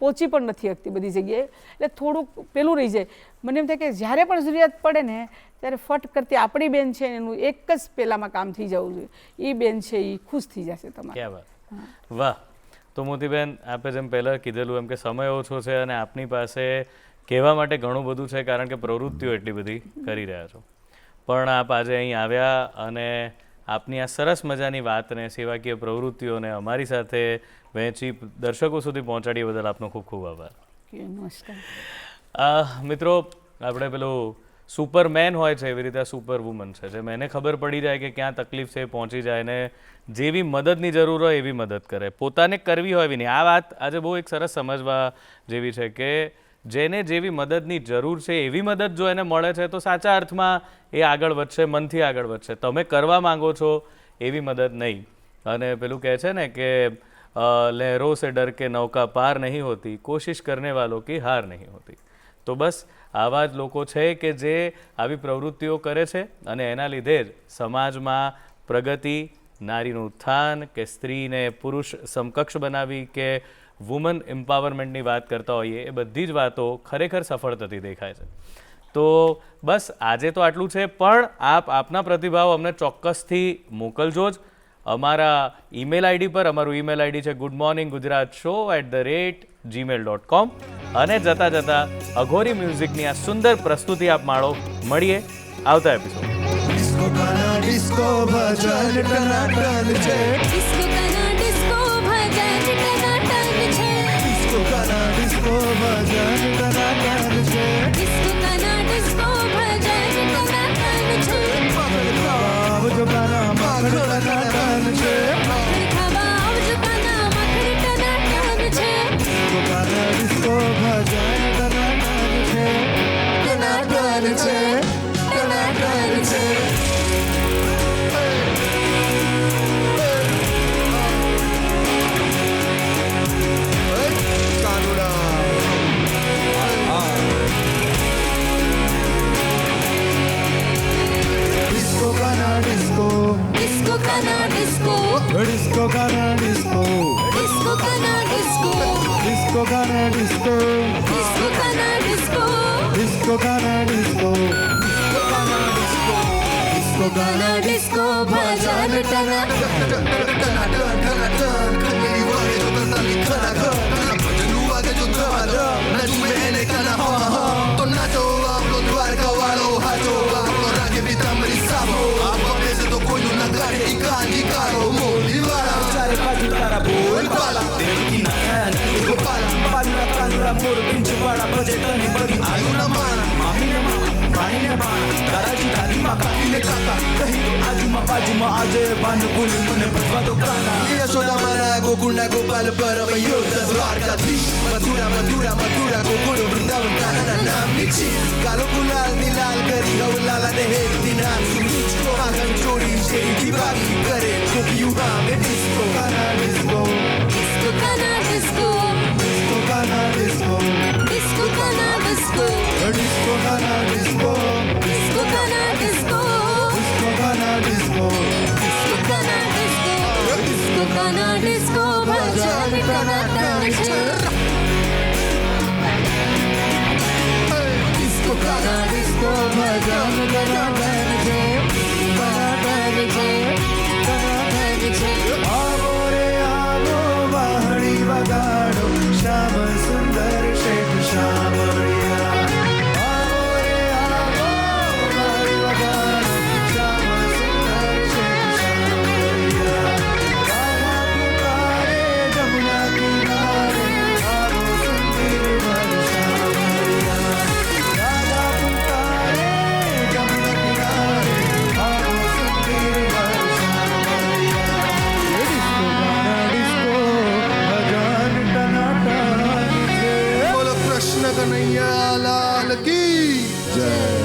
પહોંચી પણ નથી શકતી બધી જગ્યાએ, એટલે થોડુંક પેલું રહી જાય. મને એમ થાય કે જ્યારે પણ જરૂરિયાત પડે ને ત્યારે ફટ કરતી આપણી બેન છે એનું એક જ પહેલામાં કામ થઈ જવું જોઈએ, એ બેન છે એ ખુશ થઈ જશે તમારે. વાહ. તો મોતીબેન, આપે જેમ પહેલાં કીધેલું એમ કે સમય ઓછો છે અને આપની પાસે કહેવા માટે ઘણું બધું છે કારણ કે પ્રવૃત્તિઓ એટલી બધી કરી રહ્યા છો, પણ આપ આજે અહીં આવ્યા અને આપની આ સરસ મજાની વાતને, સેવાકીય પ્રવૃત્તિઓને અમારી સાથે વહેંચી દર્શકો સુધી પહોંચાડી બદલ આપનો ખૂબ ખૂબ આભાર. નમસ્કાર. મિત્રો, આપણે પેલું સુપરમેન હોય છે એવી રીતે સુપર વુમન છે, જેમ એને ખબર પડી જાય કે ક્યાં તકલીફ છે પહોંચી જાય ને જેવી મદદની જરૂર હોય એવી મદદ કરે, પોતાને કરવી હોય એવી નહીં. આ વાત આજે બહુ એક સરસ સમજવા જેવી છે કે જેને જેવી મદદની જરૂર છે એવી મદદ જો એને મળે છે તો સાચા અર્થમાં એ આગળ વધશે, મનથી આગળ વધશે. તમે કરવા માંગો છો એવી મદદ નહીં. અને પેલું કહે છે ને કે લહેરો સે ડર કે નૌકા પાર નહીં હોતી, કોશિશ કરને વાલો કી હાર નહીં હોતી. તો બસ આવા જ લોકો છે કે જે આવી પ્રવૃત્તિઓ કરે છે અને એના લીધે જ સમાજમાં પ્રગતિ, નારીનું ઉત્થાન કે સ્ત્રીને પુરુષ સમકક્ષ બનાવી કે વુમન એમ્પાવરમેન્ટની વાત કરતા હોઈએ, એ બધી જ વાતો ખરેખર સફળ થતી દેખાય છે. તો બસ આજે તો આટલું છે, પણ આપના પ્રતિભાવ અમને ચોક્કસથી મોકલજો જ. અમારા ઈમેલ આઈડી પર, અમારું ઈમેલ આઈડી છે goodmorninggujratshow@gmail.com. અને જતાં જતાં અઘોરી મ્યુઝિકની આ સુંદર પ્રસ્તુતિ આપ માણો. મળીએ આવતા એપિસોડ. Disco डिस्को डिस्को गाना डिस्को डिस्को गाना डिस्को डिस्को गाना डिस्को डिस्को गाना डिस्को डिस्को गाना डिस्को भजन टना यशोदा माना गोकुंडा गोपाल परम योद्धा द्वारकाधीश मथुरा मथुरा मथुरा गोकुळ वृंदावन कानना नाम निची कालो गुलाल नीलाल करी गौलाला ने हे दिनाल सुनीच को आगन चोरी शेरी की बागी करे गोपियुगा में डिस्को गाना डिस्को डिस्को गाना डिस्को डिस्को गाना डिस्को डिस्को गाना डिस्को डिस्को गाना डिस्को डिस्को गाना डिस्को डिस्को गाना डिस्को डिस्को गाना डिस्को डिस्को गाना डिस्को भजन टना डिस्को गाना डिस्को भजन टना आवो रे आवो वाहड़ी वगाड़ो श्याम सुंदर शेठ श्यामड़िया आवो रे आवो वाहड़ी वगाड़ो श्याम सुंदर शेठ श्यामड़िया राधा पुकारे जमुना किनारे आवो सुंदर वर श्यामड़िया राधा पुकारे जमुना किनारे आवो सुंदर वर श्यामड़िया डिस्को गाना डिस्को भजन टनाटन बोलो कृष्ण कन्हैया लाल की जय